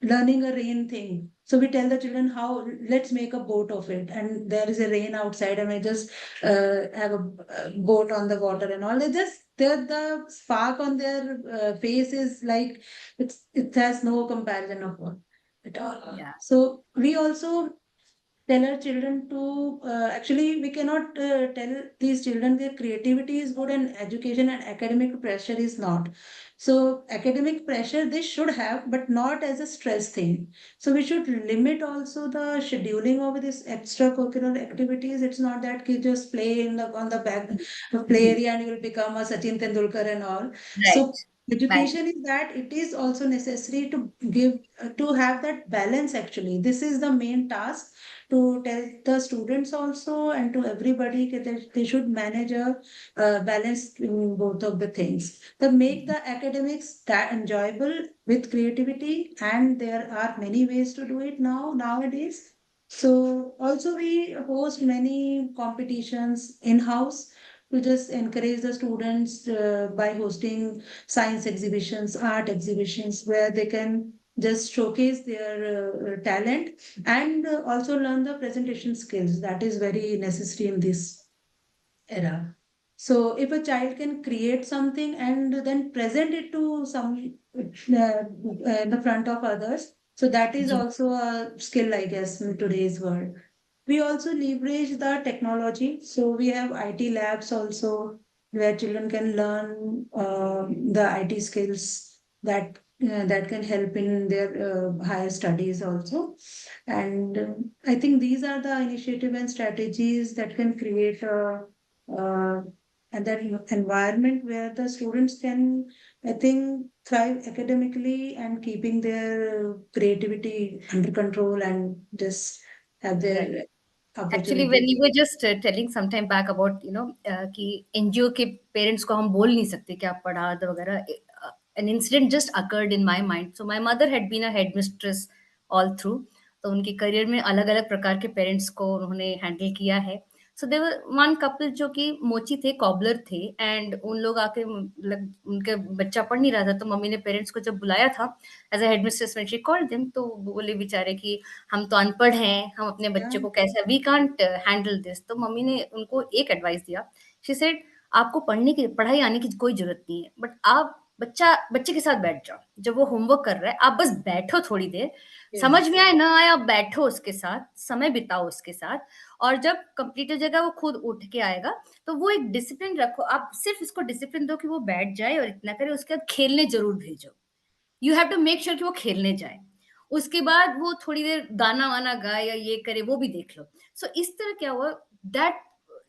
learning a rain thing, so we tell the children how, let's make a boat of it, and there is a rain outside and I just have a boat on the water and all. They just the spark on their face is like it has no comparison of what at all. Yeah. So we also tell our children to actually we cannot tell these children their creativity is good and education and academic pressure is not. So academic pressure they should have, but not as a stress thing. So we should limit also the scheduling of this extracurricular activities. It's not that kids just play in the on the back play area and you will become a Sachin Tendulkar and all. So Right. Right. education is that it is also necessary to give to have that balance. Actually, this is the main task, to tell the students also and to everybody that they should manage a balance in both of the things that make the academics that enjoyable with creativity. And there are many ways to do it nowadays. So also we host many competitions in house to just encourage the students by hosting science exhibitions, art exhibitions, where they can just showcase their talent and also learn the presentation skills that is very necessary in this era. So if a child can create something and then present it to some in the front of others, so that is जी. also a skill, I guess, in today's world. We also leverage the technology. So we have IT labs also where children can learn the IT skills that can help in their higher studies also. And I think these are the initiative and strategies that can create a and that environment where the students can, I think, thrive academically and keeping their creativity under control and just have their Right. Actually opportunity. When you were just telling some time back about कि NGO के parents को हम बोल नहीं सकते कि आप पढ़ा दो वगैरह. An incident just occurred in my mind. So my mother had been a head mistress all through. तो उनके करियर में अलग अलग प्रकार के पेरेंट्स को उन्होंने हैंडल किया है. सो देवर वन कपल जो कि मोची थे, कॉबलर थे, एंड उन लोग आके उनके बच्चा पढ़ नहीं रहा था, तो मम्मी ने पेरेंट्स को जब बुलाया था as a headmistress when she called them, तो बोले बेचारे कि हम तो अनपढ़ हैं, हम अपने बच्चे को कैसे, वी कांट हैंडल दिस. तो मम्मी ने उनको एक एडवाइस दिया. शी सेड आपको पढ़ाई आने की कोई जरूरत नहीं है, बट आप बच्चे के साथ बैठ जाओ. जब वो होमवर्क कर रहा है आप बस बैठो थोड़ी देर, समझ में आए ना आए आप बैठो उसके साथ, समय बिताओ उसके साथ, और जब कंप्लीट हो जाएगा वो खुद उठ के आएगा. तो वो एक डिसिप्लिन रखो, आप सिर्फ इसको डिसिप्लिन दो कि वो बैठ जाए और इतना करे. उसके बाद खेलने जरूर भेजो. You have to make sure कि वो खेलने जाए. उसके बाद वो थोड़ी देर गाना वाना गाए या ये करे, वो भी देख लो. सो इस तरह क्या हुआ that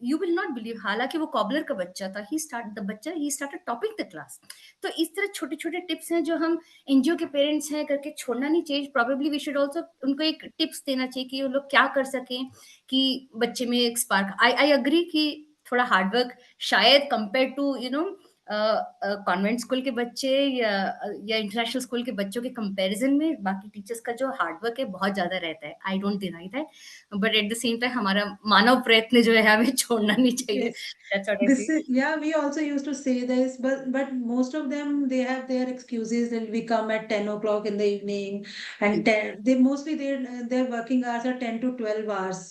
you will not believe, हालांकि वो कॉबलर का बच्चा था, he started topping the class. तो इस तरह छोटे छोटे टिप्स हैं जो हम एनजीओ के पेरेंट्स हैं करके छोड़ना नहीं चाहिए। प्रोबेबली वी शुड आल्सो उनको एक टिप्स देना चाहिए कि वो लोग क्या कर सकें कि बच्चे में एक स्पार्क। आई अग्री कि थोड़ा हार्डवर्क शायद कंपेयर टू कॉन्वेंट स्कूल के बच्चे या इंटरनेशनल स्कूल के बच्चों के कंपैरिजन में बाकी टीचर्स का जो हार्डवर्क है बहुत ज्यादा रहता है। I don't deny that, but at the same time हमारा मानव प्रयत्न जो है हमें छोड़ना नहीं चाहिए। Yes. That's what I This feel. is, yeah, we also used to say this, but most of them, they have their excuses that we come at 10 o'clock in the evening, and 10, they mostly their working hours are 10 to 12 hours.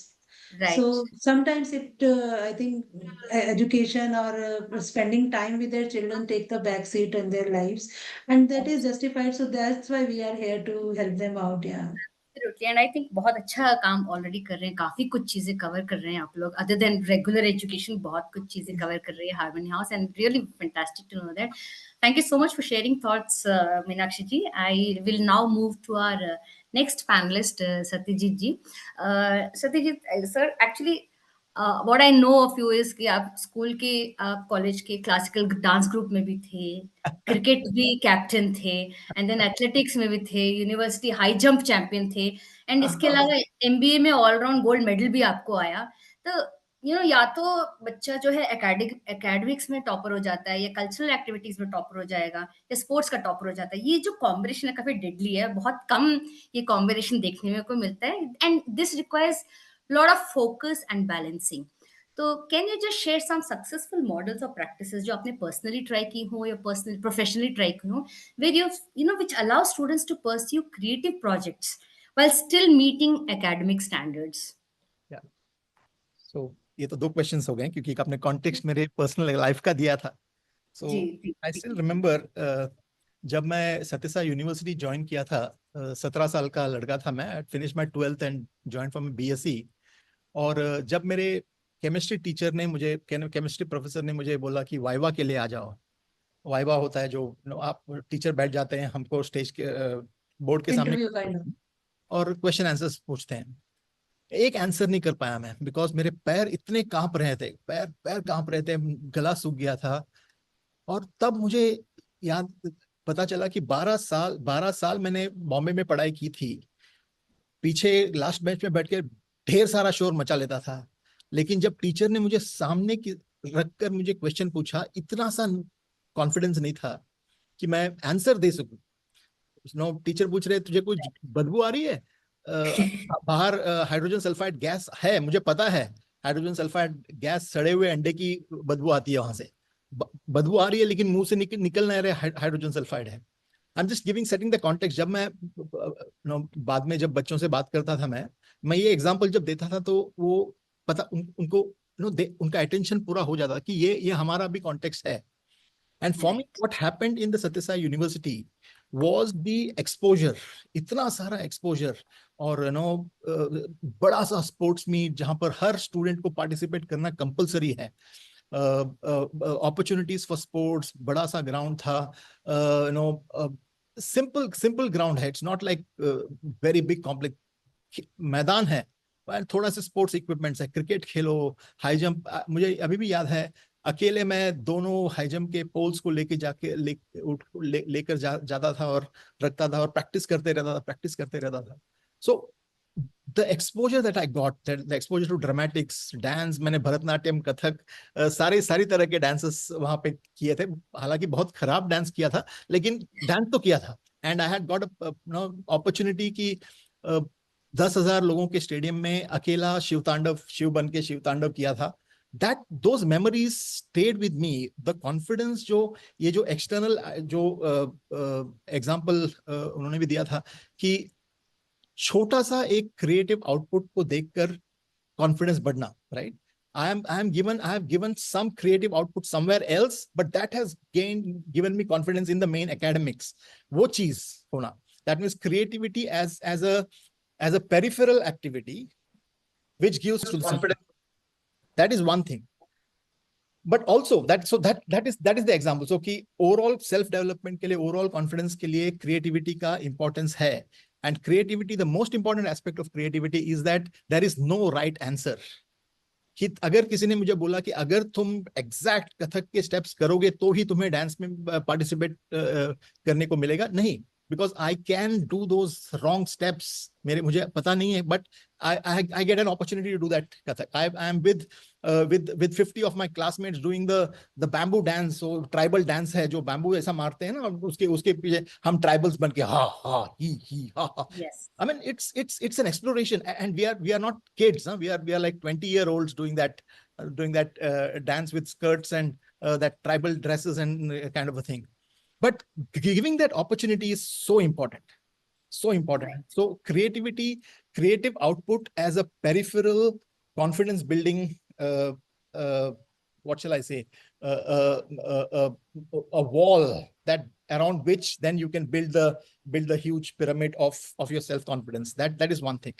Right. So sometimes I think education or spending time with their children take the back seat in their lives, and that is justified. So that's why we are here to help them out. Yeah. Absolutely, and I think बहुत अच्छा काम already कर रहे हैं, काफी कुछ चीजें cover कर रहे हैं आप लोग, अदर देन रेगुलर एजुकेशन बहुत कुछ चीजें कवर कर रही है harmony house, and really fantastic to know that. Thank you so much for sharing thoughts Meenakshi ji. I will now move to our next panelist Satyajit ji. Satyajit sir, actually what I know of you is कि आप school के, आप college के classical dance group में भी थे, cricket भी captain थे, एंड देन एथलेटिक्स में भी थे, यूनिवर्सिटी हाई जंप चैंपियन थे, एंड इसके अलावा एमबीए में ऑलराउंड गोल्ड मेडल भी आपको आया। तो या तो बच्चा जो है एकेडमिक्स में टॉपर हो जाता है, या कल्चरल एक्टिविटीज में टॉपर हो जाएगा, या स्पोर्ट्स का टॉपर हो जाता है। ये जो कॉम्बिनेशन है काफी डेडली है, बहुत कम ये कॉम्बिनेशन देखने में को मिलता है, and this requires lot of focus and balancing. तो can you just share some successful models और प्रैक्टिसेस जो आपने पर्सनली ट्राई की हो या पर्सनली प्रोफेशनली ट्राई की हो, where you know which allow students to pursue creative projects while still meeting academic standards? Yeah. So ये तो दो क्वेश्चंस हो गए क्योंकि एक आपने कॉन्टेक्स्ट मेरे पर्सनल लाइफ का दिया था। सो आई स्टिल रिमेम्बर जब मैं सत्यसा यूनिवर्सिटी ज्वाइन किया था, 17 साल का लड़का था मैं, finish my 12th and join from BSc. और जब मेरे केमिस्ट्री टीचर ने मुझे, केमिस्ट्री प्रोफेसर ने मुझे बोला कि वाइवा के लिए आ जाओ। वाइवा होता है जो आप टीचर बैठ जाते हैं, हमको स्टेज के बोर्ड के सामने और क्वेश्चन आंसर्स पूछते हैं। एक आंसर नहीं कर पाया मैं, बिकॉज मेरे पैर इतने कांप रहे थे, पैर कांप रहे थे, गला सूख गया था। और तब मुझे याद पता चला कि 12 साल मैंने बॉम्बे में पढ़ाई की थी, पीछे लास्ट बेंच में बैठ के ढेर सारा शोर मचा लेता था, लेकिन जब टीचर ने मुझे सामने की रखकर मुझे क्वेश्चन पूछा, इतना सा कॉन्फिडेंस नहीं था कि मैं आंसर दे सकूं। टीचर पूछ रहे तुझे कुछ बदबू आ रही है, बाहर हाइड्रोजन सल्फाइड गैस है, मुझे पता है हाइड्रोजन सल्फाइड गैस, सड़े हुए अंडे की बदबू आती है, वहां से बदबू आ रही है, लेकिन मुंह से निकल नहीं रहे हाइड्रोजन सल्फाइड है। I am just giving setting the context. जब मैं बाद में जब बच्चों से बात करता था, मैं ये एग्जांपल जब देता था तो वो पता उनको उनका अटेंशन पूरा हो जाता कि ये हमारा भी कॉन्टेक्स्ट है। And for me what happened in the Sathya Sai university was the exposure, इतना सारा exposure, और बड़ा सा स्पोर्ट्स मीट जहां पर हर स्टूडेंट को पार्टिसिपेट करना कंपलसरी है, अपॉर्चुनिटीज फॉर स्पोर्ट्स, बड़ा सा ग्राउंड था, सिंपल ग्राउंड है, it's not like very big complex मैदान है, थोड़ा सा स्पोर्ट्स इक्विपमेंट्स है, क्रिकेट खेलो, हाई जंप। मुझे अभी भी याद है, अकेले मैं दोनों हाई जंप के पोल्स को लेके जाके लेकर जाता था और रखता था और प्रैक्टिस करते रहता था। So the exposure that I got, the exposure to dramatics, dance, मैंने भरतनाट्यम, कथक, सारी तरह के डांसेस वहां पे किए थे। हालांकि बहुत खराब डांस किया था, लेकिन डांस तो किया था। And I had got opportunity कि 10,000 लोगों के स्टेडियम में अकेला शिव बन के शिव तांडव किया था। those memories stayed with me. The confidence ये जो external जो एग्जाम्पल उन्होंने भी दिया था कि छोटा सा एक क्रिएटिव आउटपुट को देखकर कॉन्फिडेंस बढ़ना, right? I have given some creative output somewhere else, but that has given me confidence in the main academics. वो चीज होना, that means creativity as a peripheral activity which gives confidence. That is one thing, but also that is the example. So कि overall self development के लिए, overall confidence के लिए creativity का importance है, and creativity, the most important aspect of creativity is that there is no right answer. कि अगर किसी ने मुझे बोला कि अगर तुम एग्जैक्ट कथक के स्टेप्स करोगे तो ही तुम्हें डांस में पार्टिसिपेट करने को मिलेगा, नहीं, because I can do those wrong steps, मुझे पता नहीं है, but I get an opportunity to do that Kathak. I am with 50 of my classmates doing the bamboo dance. So tribal dance है जो bamboo ऐसा मारते हैं ना, उसके पीछे हम tribals बन के ha he ha. Yes. I mean it's an exploration, and we are not kids, huh? We are like 20-year-olds doing that dance with skirts and that tribal dresses and kind of a thing. But giving that opportunity is so important. So important. Right. So creative output as a peripheral confidence building, what shall I say, a wall that around which then you can build the huge pyramid of your self-confidence. That is one thing.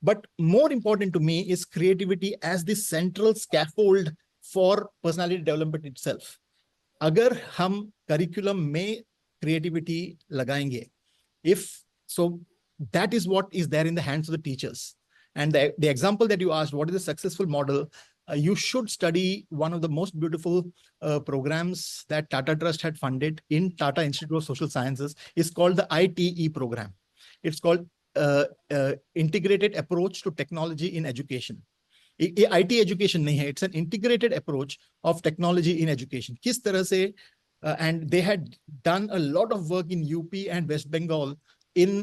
But more important to me is creativity as the central scaffold for personality development itself. अगर हम curriculum में creativity लगाएंगे, so that is what is there in the hands of the teachers. And the example that you asked, what is a successful model? You should study one of the most beautiful programs that Tata Trust had funded in Tata Institute of Social Sciences. Is called the ITE program. It's called Integrated Approach to Technology in Education. IT education नहीं है, it's an integrated approach of technology in education. किस तरह से, and they had done a lot of work in UP and West Bengal in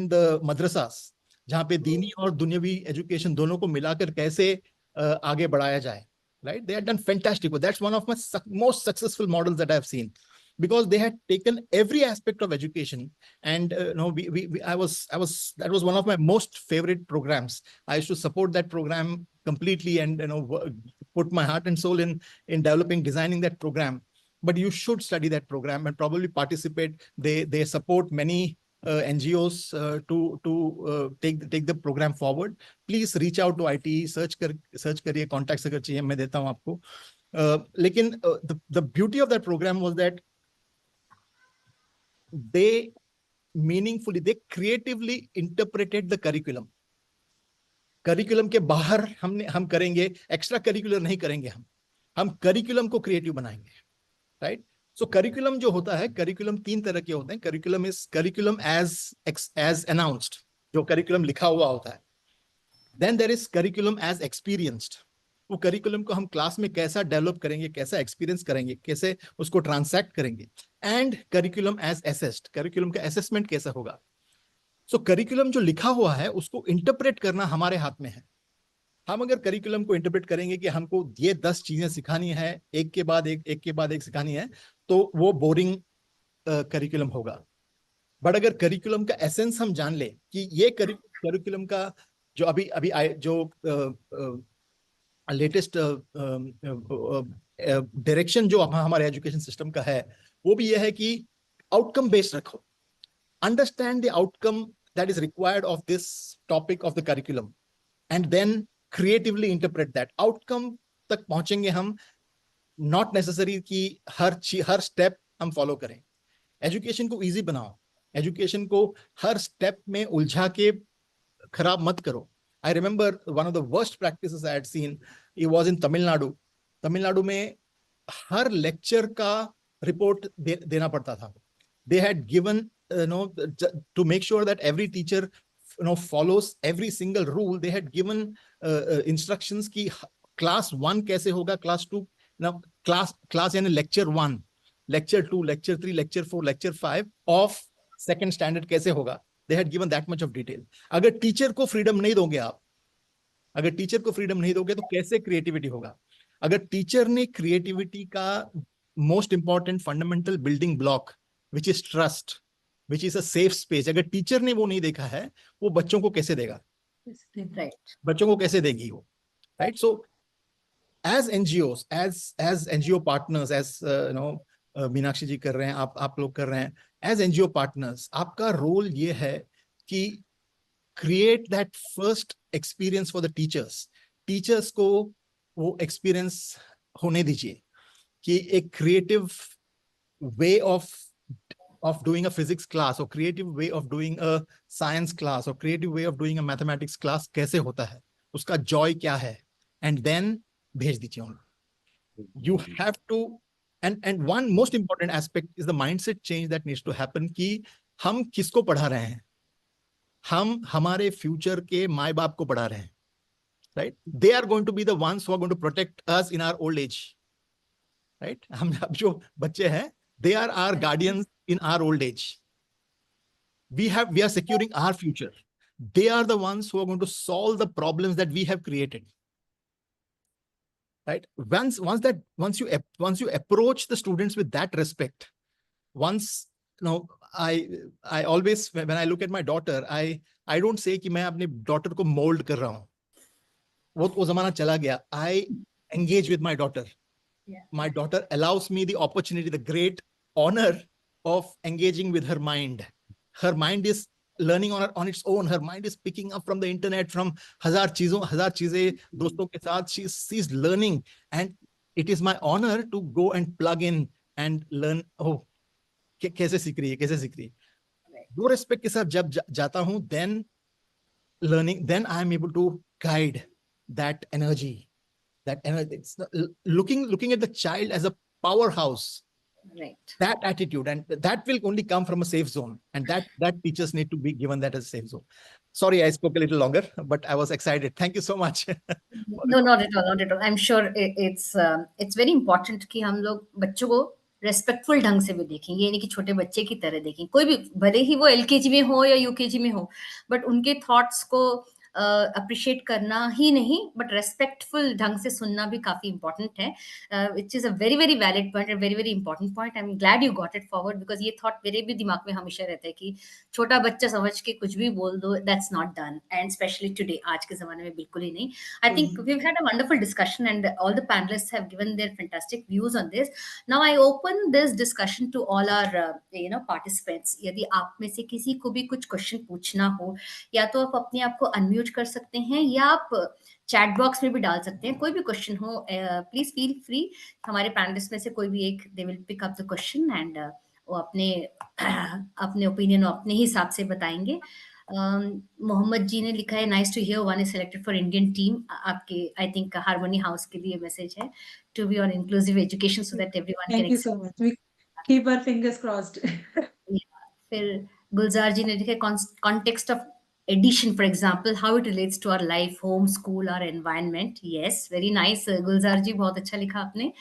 the madrasas, जहाँ पे दीनी और दुनियावी एजुकेशन दोनों को मिलाकर कैसे आगे बढ़ाया जाए, right? They had done fantastic work. That's one of my most successful models that I've seen, because they had taken every aspect of education, and that was one of my most favorite programs. I used to support that program completely, and put my heart and soul in designing that program. But you should study that program and probably participate. They support many NGOs to take the program forward. Please reach out to ITE, search करिए, contacts अगर चाहिए मैं देता हूँ आपको. लेकिन the beauty of that program was that they creatively interpreted the curriculum. Curriculum के बाहर हम करेंगे, extra curricular नहीं करेंगे, हम curriculum को creative बनाएंगे. Right? So curriculum जो होता है, curriculum 3 तरह के होते हैं. Curriculum is curriculum as announced, जो curriculum लिखा हुआ होता है. Then there is curriculum as experienced. वो curriculum को हम क्लास में कैसा डेवलप करेंगे, कैसा एक्सपीरियंस करेंगे, कैसे उसको ट्रांसैक्ट करेंगे. And curriculum as assessed. curriculum का assessment कैसा होगा. So curriculum जो लिखा हुआ है उसको इंटरप्रेट करना हमारे हाथ में है. हम अगर करिकुलम को इंटरप्रेट करेंगे कि हमको ये 10 चीजें सिखानी है, एक के बाद एक सिखानी है, तो वो बोरिंग करिकुलम होगा. बट अगर करिकुलम का एसेंस हम जान ले कि ये करिकुलम का जो अभी जो लेटेस्ट डायरेक्शन जो हमारे एजुकेशन सिस्टम का है, वो भी ये है कि आउटकम बेस्ड रखो. Understand the outcome that is required of this topic of the curriculum, and then creatively interpret that outcome. तक पहुंचेंगे हम, not necessary कि हर स्टेप हम फॉलो करें. एजुकेशन को इजी बनाओ, एजुकेशन को हर स्टेप में उलझा के खराब मत करो. I remember one of the worst practices I had seen, it was in Tamil Nadu. Tamil Nadu में हर लेक्चर का रिपोर्ट देना पड़ता था. They had given to make sure that every teacher follows every single rule. They had given instructions कि class 1 कैसे होगा, class 2, now class यानी lecture 1, lecture 2, lecture 3, lecture 4, lecture 5 of second standard कैसे होगा. They had given that much of detail. अगर teacher को freedom नहीं दोगे आप, अगर टीचर को फ्रीडम नहीं दोगे तो कैसे क्रिएटिविटी होगा. अगर टीचर ने क्रिएटिविटी का most important fundamental building block which is trust, which is a safe space, अगर टीचर ने वो नहीं देखा है, वो बच्चों को कैसे देगा. Right. बच्चों को कैसे देगी वो. Right. So as NGOs, as NGO partners, as Meenakshi ji कर रहे हैं, आप लोग कर रहे हैं, as NGO partners, आपका रोल ये है कि create that first experience for the teachers. Teachers को वो experience होने दीजिए कि एक creative way of doing a physics class, or creative way of doing a science class, or creative way of doing a mathematics class कैसे होता है, उसका joy क्या है, and then भेज दीजिए उनको. You have to, and one most important aspect is the mindset change that needs to happen कि हम किसको पढ़ा रहे हैं. हम हमारे फ्यूचर के माँ बाप को पढ़ा रहे हैं, right? They are going to be the ones who are going to protect us in our old age, right? हम अब जो बच्चे हैं, they are our guardians in our old age. We are securing our future. They are the ones who are going to solve the problems that we have created, right? Once you approach the students with that respect, once, I always, when I look at my daughter, I don't say कि मैं अपने daughter को mold कर रहा हूँ. वो ज़माना चला गया. I engage with my daughter. Yeah. My daughter allows me the opportunity, the great honor of engaging with her mind. Her mind is learning on its own. Her mind is picking up from the internet, from हजार चीजें दोस्तों के साथ. She's learning, and it is my honor to go and plug in and learn. Oh, कैसे सीख रही है. वो respect के साथ जब जाता हूँ, then I am able to guide that energy. It's looking at the child as a powerhouse. Right. That attitude, and that will only come from a safe zone, and that teachers need to be given that as a safe zone. Sorry, I spoke a little longer, but I was excited. Thank you so much. No, not at all, not at all. I'm sure it's very important कि हम लोग बच्चों को respectful ढंग से भी देखें. ये नहीं कि छोटे बच्चे की तरह देखें. कोई भी, भले ही वो एलकेजी में हो या यूकेजी में हो, बट उनके थॉट्स को अप्रिशिएट करना ही नहीं, बट रेस्पेक्टफुल ढंग से सुनना भी काफी इंपॉर्टेंट है, which is a very very valid point and very very important point. I am glad you got it forward, because ये थॉट मेरे भी दिमाग में हमेशा रहता है कि छोटा बच्चा समझ के कुछ भी बोल दो, that's not done, and specially today, आज के जमाने में बिल्कुल ही नहीं. I think we've had a wonderful discussion, and all the panelists have given their fantastic views on this. Now I open this discussion to all our participants. यदि आप में से किसी को भी कुछ क्वेश्चन पूछना हो, या तो आप अपने आप को अनम्यूट कर सकते हैं, या आप चैट बॉक्स में भी डाल सकते हैं. कोई भी क्वेश्चन हो, प्लीज फील फ्री. हमारे पैनलिस्ट में से कोई भी एक, they will pick up the question, and वो अपने ओपिनियन अपने हिसाब से बताएंगे. मोहम्मद जी ने लिखा है, nice to hear one is selected for Indian team. आपके, आई थिंक, हार्मोनी हाउस के लिए मैसेज है, to be on inclusive education so that everyone can. Thank you so much. We keep our fingers crossed. फिर गुलजार जी ने लिखा, context of addition, for example, how it relates to our life, home, school और environment. Yes, very nice Gulzar ji, बहुत अच्छा लिखा आपने.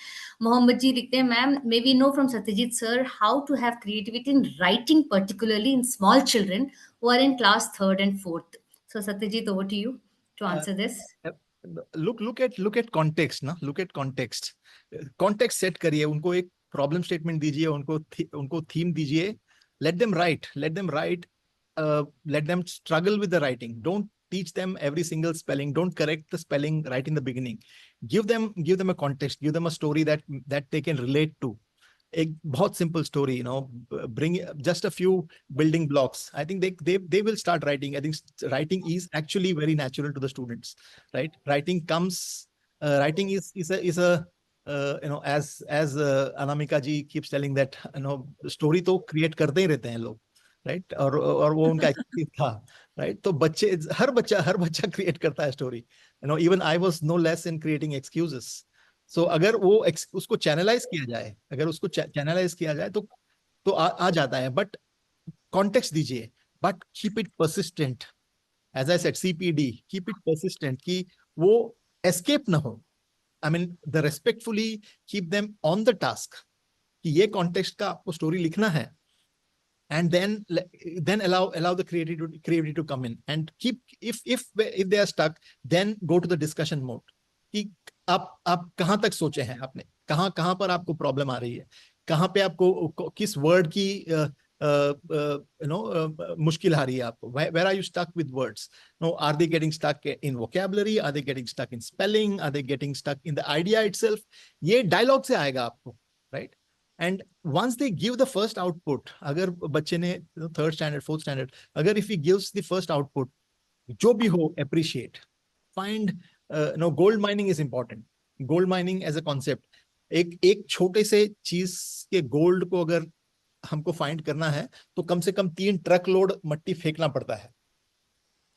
मोहम्मद जी लिखते हैं, ma'am, may we know from Satyajit sir how to have creativity in writing, particularly in small children who are in class 3rd and 4th. So Satyajit, over to you to answer this. Look at context, ना. Look at context. Context set करिए, उनको एक problem statement दीजिए, उनको theme दीजिए. Let them write. Let them struggle with the writing. Don't teach them every single spelling. Don't correct the spelling right in the beginning. Give them a context. Give them a story that they can relate to. A बहुत simple story, bring just a few building blocks. I think they will start writing. I think writing is actually very natural to the students, right? Writing is a as Anamika ji keeps telling that, story तो create करते ही रहते हैं लोग, right? और वो उनका experience था, right? तो हर बच्चा create करता है story. Even I was no less in creating excuses. So अगर उसको चैनलाइज किया जाए, तो आ जाता है. बट कॉन्टेक्स्ट दीजिए, but keep it persistent. As I said, CPD, keep it persistent, कि वो एस्केप ना हो. I mean, the respectfully keep them on the task, कि ये कॉन्टेक्स्ट का आपको स्टोरी लिखना है. And then allow the creativity to come in, and keep, if they are stuck, then go to the discussion mode. कि आप कहाँ तक सोचे हैं आपने, कहाँ पर आपको प्रॉब्लम आ रही है, कहाँ पे आपको किस वर्ड की मुश्किल आ रही है आपको. Where are you stuck with words? Are they getting stuck in vocabulary? Are they getting stuck in spelling? Are they getting stuck in the idea itself? ये डायलॉग से आएगा आपको, right? And once they give the first output, अगर बच्चे ने 3rd standard, 4th standard, अगर if he gives the first output, जो भी हो, appreciate. Find gold mining is important. Gold mining as a concept. एक छोटे से चीज के गोल्ड को अगर हमको फाइंड करना है, तो कम से कम 3 ट्रक लोड मट्टी फेंकना पड़ता है,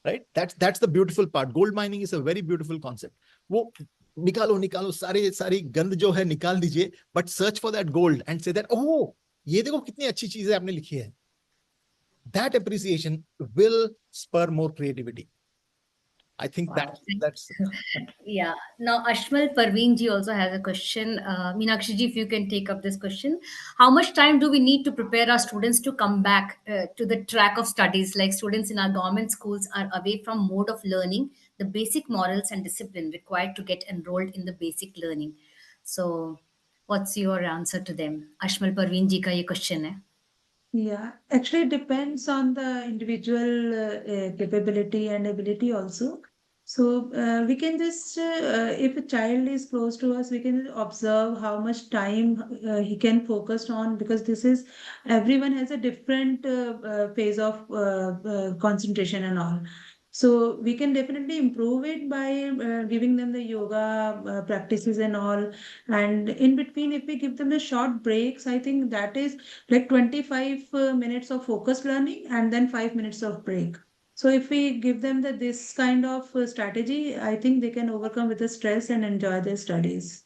right? That's the beautiful part. Gold mining is a very beautiful concept. वो निकालो सारी गंद जो है निकाल दीजिए, but search for that gold and say that, oh, ये देखो कितनी अच्छी चीजें आपने लिखी है. That appreciation will spur more creativity. I think Wow. that's Yeah. Now, Ashmal Parveen ji also has a question. Meenakshi ji, if you can take up this question. How much time do we need to prepare our students to come back to the track of studies? Like students in our government schools are away from mode of learning, the basic morals and discipline required to get enrolled in the basic learning. So, what's your answer to them? Ashmal Parveen ji ka ye question hai. Yeah, actually it depends on the individual capability and ability also. So we can just, if a child is close to us, we can observe how much time he can focus on, because this is, everyone has a different phase of concentration and all. So we can definitely improve it by giving them the yoga practices and all. And in between, if we give them the short breaks, I think that is like 25 minutes of focused learning and then 5 minutes of break. So if we give them this kind of strategy, I think they can overcome with the stress and enjoy their studies.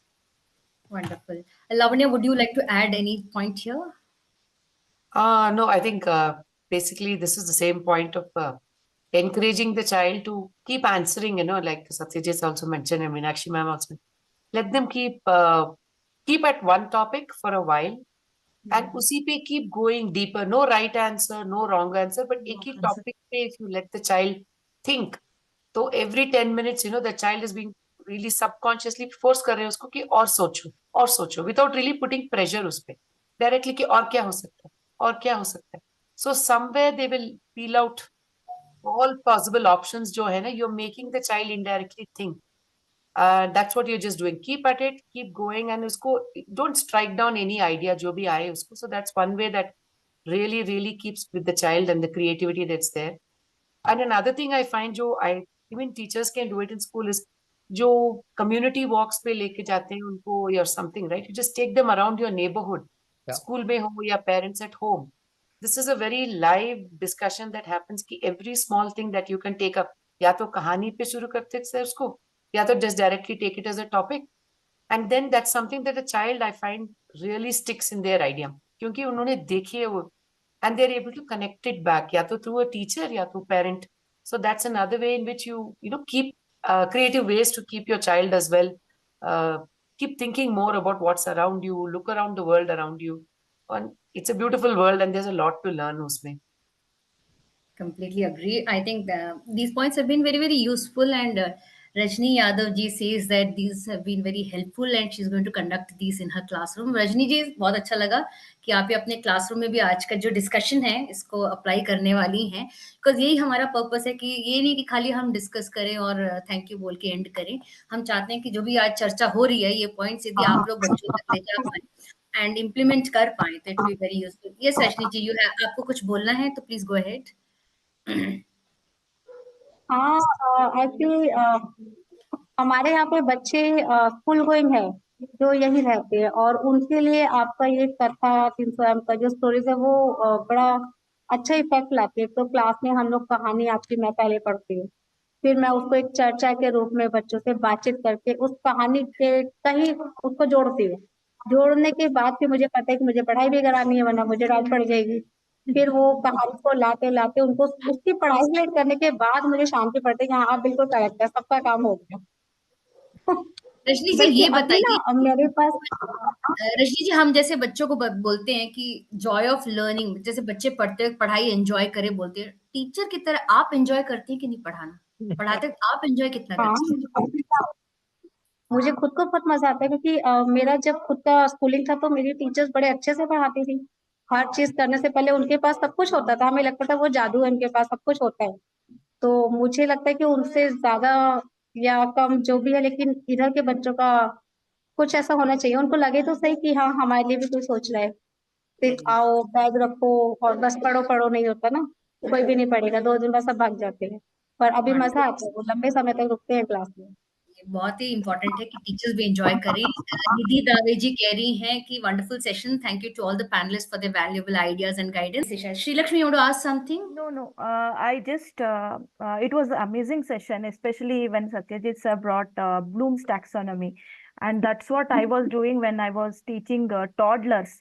Wonderful. Lavanya, would you like to add any point here? No, I think basically this is the same point of encouraging the child to keep answering, like Satyajit also mentioned, and Meenakshi ma'am also. Let them keep at one topic for a while, and usi pe keep going deeper. No right answer, no wrong answer, but ek hi topic pe if you let the child think, so every 10 minutes, the child is being really subconsciously force कर रहे हैं उसको कि और सोचो without really putting pressure उस पे directly कि और क्या हो सकता है और क्या हो सकता है. So somewhere they will peel out all possible options जो है ना, you're making the child indirectly think. That's what you're just doing. Keep at it, keep going, and usko don't strike down any idea जो भी आए उसको. So that's one way that really keeps with the child and the creativity that's there. And another thing I find जो even teachers can do it in school is जो community walks पे लेके जाते हैं उनको or something, right? You just take them around your neighborhood. Yeah. School में हो या parents at home. This is a very live discussion that happens कि every small thing that you can take up, या तो कहानी पे शुरू करते हैं उसको, या तो just directly take it as a topic. And then that's something that a child I find really sticks in their idea. क्योंकि उन्होंने देखी है वो, and they're able to connect it back, या तो through a teacher या through parent. So that's another way in which you keep creative ways to keep your child as well. Keep thinking more about what's around you, look around the world around you. And it's a beautiful world and there's a lot to learn usme. Completely agree. I think these points have been very, very useful. And Rajni Yadav ji says that these have been very helpful and she's going to conduct these in her classroom. Rajni ji, बहुत अच्छा लगा कि आप ये अपने classroom में भी आज का जो डिस्कशन है इसको अप्लाई करने वाली हैं, बिकॉज यही हमारा पर्पस है कि ये नहीं कि खाली हम डिस्कस करें और थैंक यू बोल के एंड करें. हम चाहते हैं कि जो भी आज चर्चा हो रही है ये पॉइंट्स यदि आप लोग बच्चों तक ले जा पाए एंड इम्प्लीमेंट कर पाए तो it be very useful. Yes Rajni ji, आपको कुछ बोलना है तो प्लीज गो अहेड. हाँ, एक्चुअली हमारे यहाँ पे बच्चे स्कूल गोइंग है जो यही रहते हैं और उनके लिए आपका ये कथा 300 एम का जो स्टोरीज है वो बड़ा अच्छा इफेक्ट लाती है. तो क्लास में हम लोग कहानी आपकी मैं पहले पढ़ती हूँ, फिर मैं उसको एक चर्चा के रूप में बच्चों से बातचीत करके उस कहानी के कहीं उसको जोड़ती हूँ. जोड़ने के बाद फिर मुझे पता है कि मुझे पढ़ाई भी करानी है वरना मुझे डांट पड़ जाएगी. फिर वो कहानी को लाते लाते उनको उसकी पढ़ाई रिलेट करने के बाद मुझे शांति पड़ती है कि हाँ आप बिल्कुल करेक्ट है, सबका काम हो गया. रजनी जी ये बताइए, मेरे पास रजनी जी हम जैसे बच्चों को बोलते हैं कि जॉय ऑफ लर्निंग, जैसे बच्चे पढ़ते पढ़ाई एंजॉय करे बोलते हैं, टीचर की तरह आप एंजॉय करती हैं कि नहीं पढ़ाना? पढ़ाते आप एंजॉय कितना करती हैं? मुझे खुद को बहुत मजा आता है क्योंकि मेरा जब खुद का स्कूलिंग था तो मेरी टीचर्स बड़े अच्छे से पढ़ाती थी. हर चीज करने से पहले उनके पास सब कुछ होता था, हमें लगता था वो जादू है, उनके पास सब कुछ होता है. तो मुझे लगता है कि उनसे ज्यादा या कम जो भी है, लेकिन इधर के बच्चों का कुछ ऐसा होना चाहिए, उनको लगे तो सही कि हाँ हमारे लिए भी कोई सोच रहा है. फिर आओ बैग रखो और बस पढ़ो पढ़ो नहीं होता ना, कोई भी नहीं पढ़ेगा, 2 दिन बाद सब भाग जाते हैं. पर अभी मजा आता है, वो लंबे समय तक रुकते हैं क्लास में. बहुत ही इंपॉर्टेंट है कि टीचर्स भी एंजॉय करें। निधि दावे जी कह रही हैं कि wonderful session, thank you to all the panelist for the valuable ideas and guidance. Srilakshmi, you want to ask something? No. I just, it was an amazing session, especially when Satyajit sir brought Bloom's taxonomy. And that's what I was doing when I was teaching toddlers.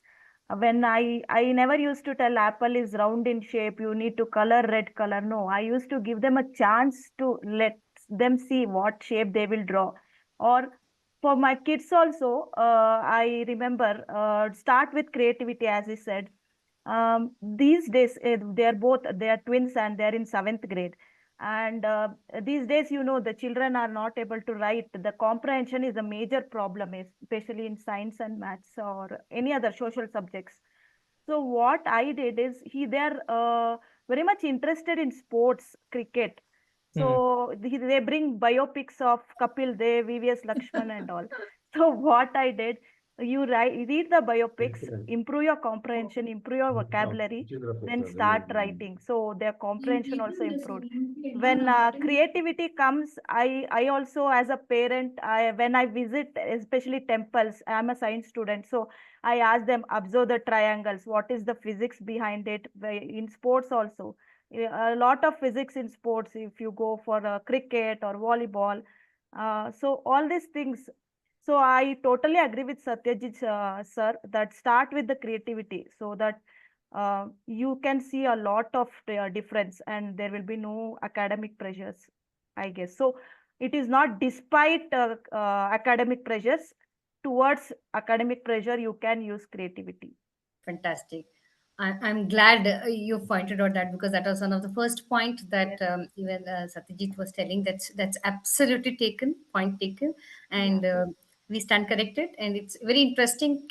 When I never used to tell apple is round in shape, you need to color red color. No, I used to give them a chance to let them see what shape they will draw. Or for my kids also, I remember, start with creativity, as he said. These days they are twins and they are in 7th grade, and these days, the children are not able to write. The comprehension is a major problem, especially in science and maths or any other social subjects. So what I did is, they are very much interested in sports, cricket. So they bring biopics of Kapil Dev, VVS Lakshman and all. So what I did, you read the biopics, improve your comprehension, improve your vocabulary, then start writing. So their comprehension also improved. When creativity comes, I also, as a parent, when I visit especially temples, I am a science student, so I ask them, observe the triangles, what is the physics behind it. In sports also, a lot of physics in sports, if you go for cricket or volleyball. So all these things. So I totally agree with Satyajit sir, that start with the creativity, so that you can see a lot of difference and there will be no academic pressures, I guess. So it is not despite academic pressures. Towards academic pressure, you can use creativity. Fantastic. I'm glad you pointed out that, because that was one of the first point that even Satyajit was telling. That's absolutely point taken, and we stand corrected. And it's very interesting.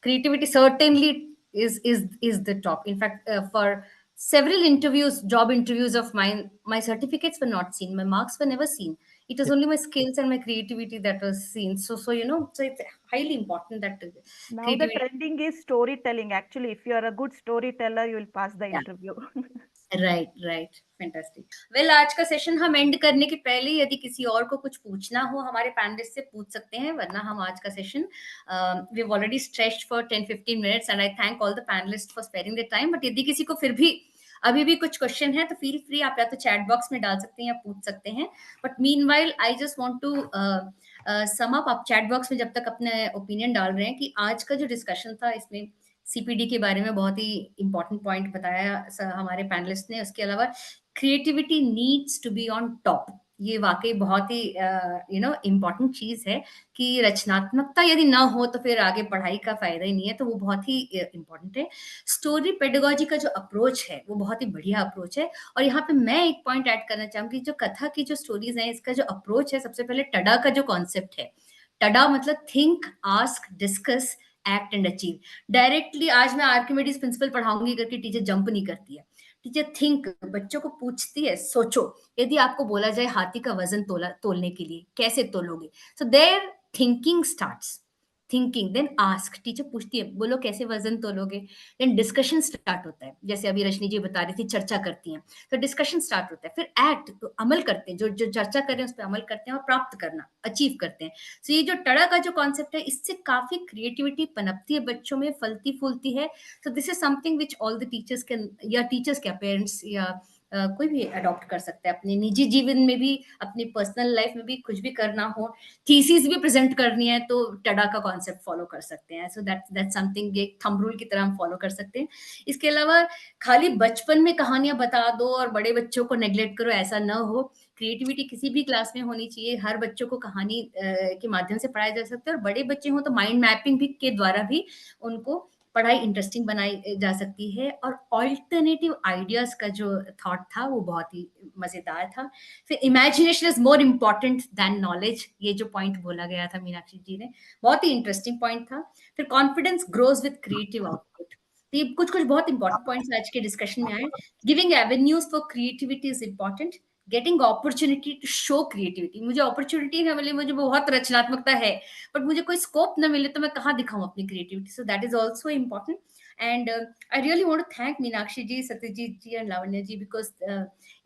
Creativity certainly is the top. In fact, for several interviews, job interviews of mine, my certificates were not seen, my marks were never seen. It was only my skills and my creativity that was seen. So so it's highly important that Now the creativity. trending is storytelling. Actually, if you are a good storyteller, you will pass the Yeah. interview. Right, fantastic. Well, आज का session हम and करने के पहले यदि किसी और को कुछ पूछना हो हमारे पैनलिस्ट से पूछ सकते हैं, वरना हम आज का session we have already stretched for 10-15 minutes and I thank all the panelist for sparing the time. But यदि किसी को फिर भी अभी भी कुछ क्वेश्चन है तो फील फ्री, आप या तो चैट बॉक्स में डाल सकते हैं या पूछ सकते हैं। But meanwhile I just want to sum up. आप चैट बॉक्स में जब तक अपने ओपिनियन डाल रहे हैं कि आज का जो डिस्कशन था, इसमें सीपीडी के बारे में बहुत ही इंपॉर्टेंट पॉइंट बताया हमारे पैनलिस्ट ने। उसके अलावा creativity needs to be on top, ये वाकई बहुत ही इम्पॉर्टेंट चीज है कि रचनात्मकता यदि ना हो तो फिर आगे पढ़ाई का फायदा ही नहीं है। तो वो बहुत ही इम्पॉर्टेंट है। स्टोरी पेडागोजी का जो अप्रोच है वो बहुत ही बढ़िया अप्रोच है। और यहाँ पे मैं एक पॉइंट ऐड करना चाहूंगी, जो कथा की जो स्टोरीज हैं, इसका जो अप्रोच है, सबसे पहले टडा का जो कॉन्सेप्ट है, टडा मतलब think, ask, discuss, act and achieve. Directly आज मैं आर्किमिडीज प्रिंसिपल पढ़ाऊंगी करके टीचर जंप नहीं करती है। टीचर थिंक, बच्चों को पूछती है, सोचो यदि आपको बोला जाए हाथी का वजन तोलने के लिए कैसे तोलोगे। So there thinking starts, thinking, then ask, teacher पूछती है बोलो कैसे वजन तोलोगे, देन डिस्कशन स्टार्ट होता है, जैसे अभी रजनी जी बता रही थी चर्चा करती हैं, तो डिस्कशन स्टार्ट होता है। फिर एक्ट, तो अमल करते हैं, जो जो चर्चा कर रहे हैं उस पर अमल करते हैं और प्राप्त करना, अचीव करते हैं। सो ये जो टड़ा का जो कॉन्सेप्ट है, इससे काफी क्रिएटिविटी पनपती है बच्चों में, फलती फूलती है। So this is something which all the teachers can, या टीचर्स क्या, पेरेंट्स या कोई भी अडॉप्ट कर सकता है अपने निजी जीवन में भी, अपनी पर्सनल लाइफ में भी। कुछ भी करना हो, थीसिस भी प्रेजेंट करनी है, तो टडा का कॉन्सेप्ट फॉलो कर सकते हैं। सो दैट्स समथिंग, एक थंब रूल की तरह हम फॉलो कर सकते हैं। इसके अलावा खाली बचपन में कहानियां बता दो और बड़े बच्चों को नेग्लेक्ट करो, ऐसा ना हो। क्रिएटिविटी किसी भी क्लास में होनी चाहिए। हर बच्चों को कहानी के माध्यम से पढ़ाया जा सकता है, और बड़े बच्चे हो तो माइंड मैपिंग भी के द्वारा भी उनको पढ़ाई इंटरेस्टिंग बनाई जा सकती है। और ऑल्टरनेटिव आइडियाज का जो थॉट था वो बहुत ही मजेदार था। फिर imagination is more important then knowledge, ये जो पॉइंट बोला गया था मीनाक्षी जी ने, बहुत ही इंटरेस्टिंग पॉइंट था। फिर confidence grows with creative output, तो ये कुछ बहुत इंपॉर्टेंट पॉइंट्स आज के डिस्कशन में आए। Giving avenues for creativity is important, getting opportunity to show creativity, मुझे अपॉर्चुनिटी है मिले, मुझे बहुत रचनात्मकता है, बट मुझे कोई स्कोप ना मिले तो मैं कहाँ दिखाऊं अपनी creativity. So that is also important. And I really want to thank Meenakshi ji, Satyajit ji and Lavanya ji because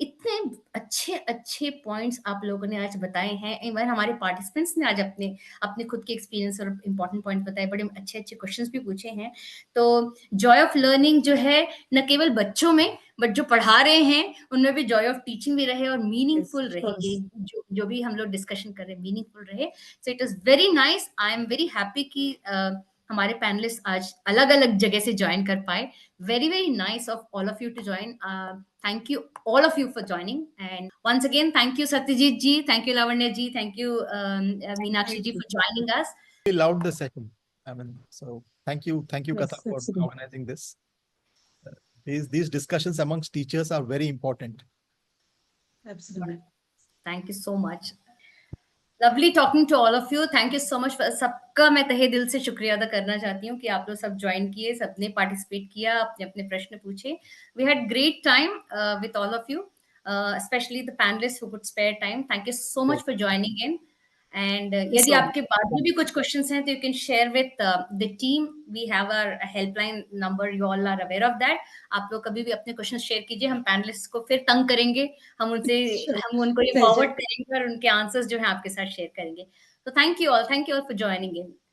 इतने अच्छे अच्छे पॉइंट्स आप लोगों ने आज बताए हैं. इवन हमारे पार्टिसिपेंट्स ने आज अपने अपने खुद के एक्सपीरियंस और इंपॉर्टेंट पॉइंट बताए, बड़े अच्छे अच्छे क्वेश्चंस भी पूछे हैं. तो जॉय ऑफ लर्निंग जो है न केवल बच्चों में बट जो पढ़ा रहे हैं उनमें भी जॉय ऑफ टीचिंग भी रहे और मीनिंगफुल Yes, of रहेंगे. course. जो भी हम लोग डिस्कशन कर रहे हैं मीनिंगफुल रहे. So it is very nice. I am very happy कि हमारे पैनलिस्ट आज अलग अलग जगह से ज्वाइन कर पाए. Very nice of all of you to join. Thank you all of you for joining. And once again, thank you Satyajit ji, thank you Lavanya ji, thank you Meenakshi Thank ji you. for joining us. We loved the session. I mean, so thank you, Yes, Katha, for absolutely. organizing this. These discussions amongst teachers are very important. Absolutely. Thank you so much. Lovely talking to all of you. Thank you so much. सबका मैं तहे दिल से शुक्रिया अदा करना चाहती हूँ कि आप लोग सब ज्वाइन किए, सबने पार्टिसिपेट किया, अपने अपने प्रश्न पूछे. We had great time with all of you, especially the panelists who could spare time. Thank you so much for joining in. And यदि so आपके बाद में भी कुछ questions हैं, तो you can share with the team. We have our helpline number. You all are aware of that. आप लोग कभी भी अपने questions share कीजिए. हम panelists को फिर तंग करेंगे. हम उनको ये Pleasure. forward करेंगे और उनके answers जो हैं आपके साथ share करेंगे. So thank you all for joining in.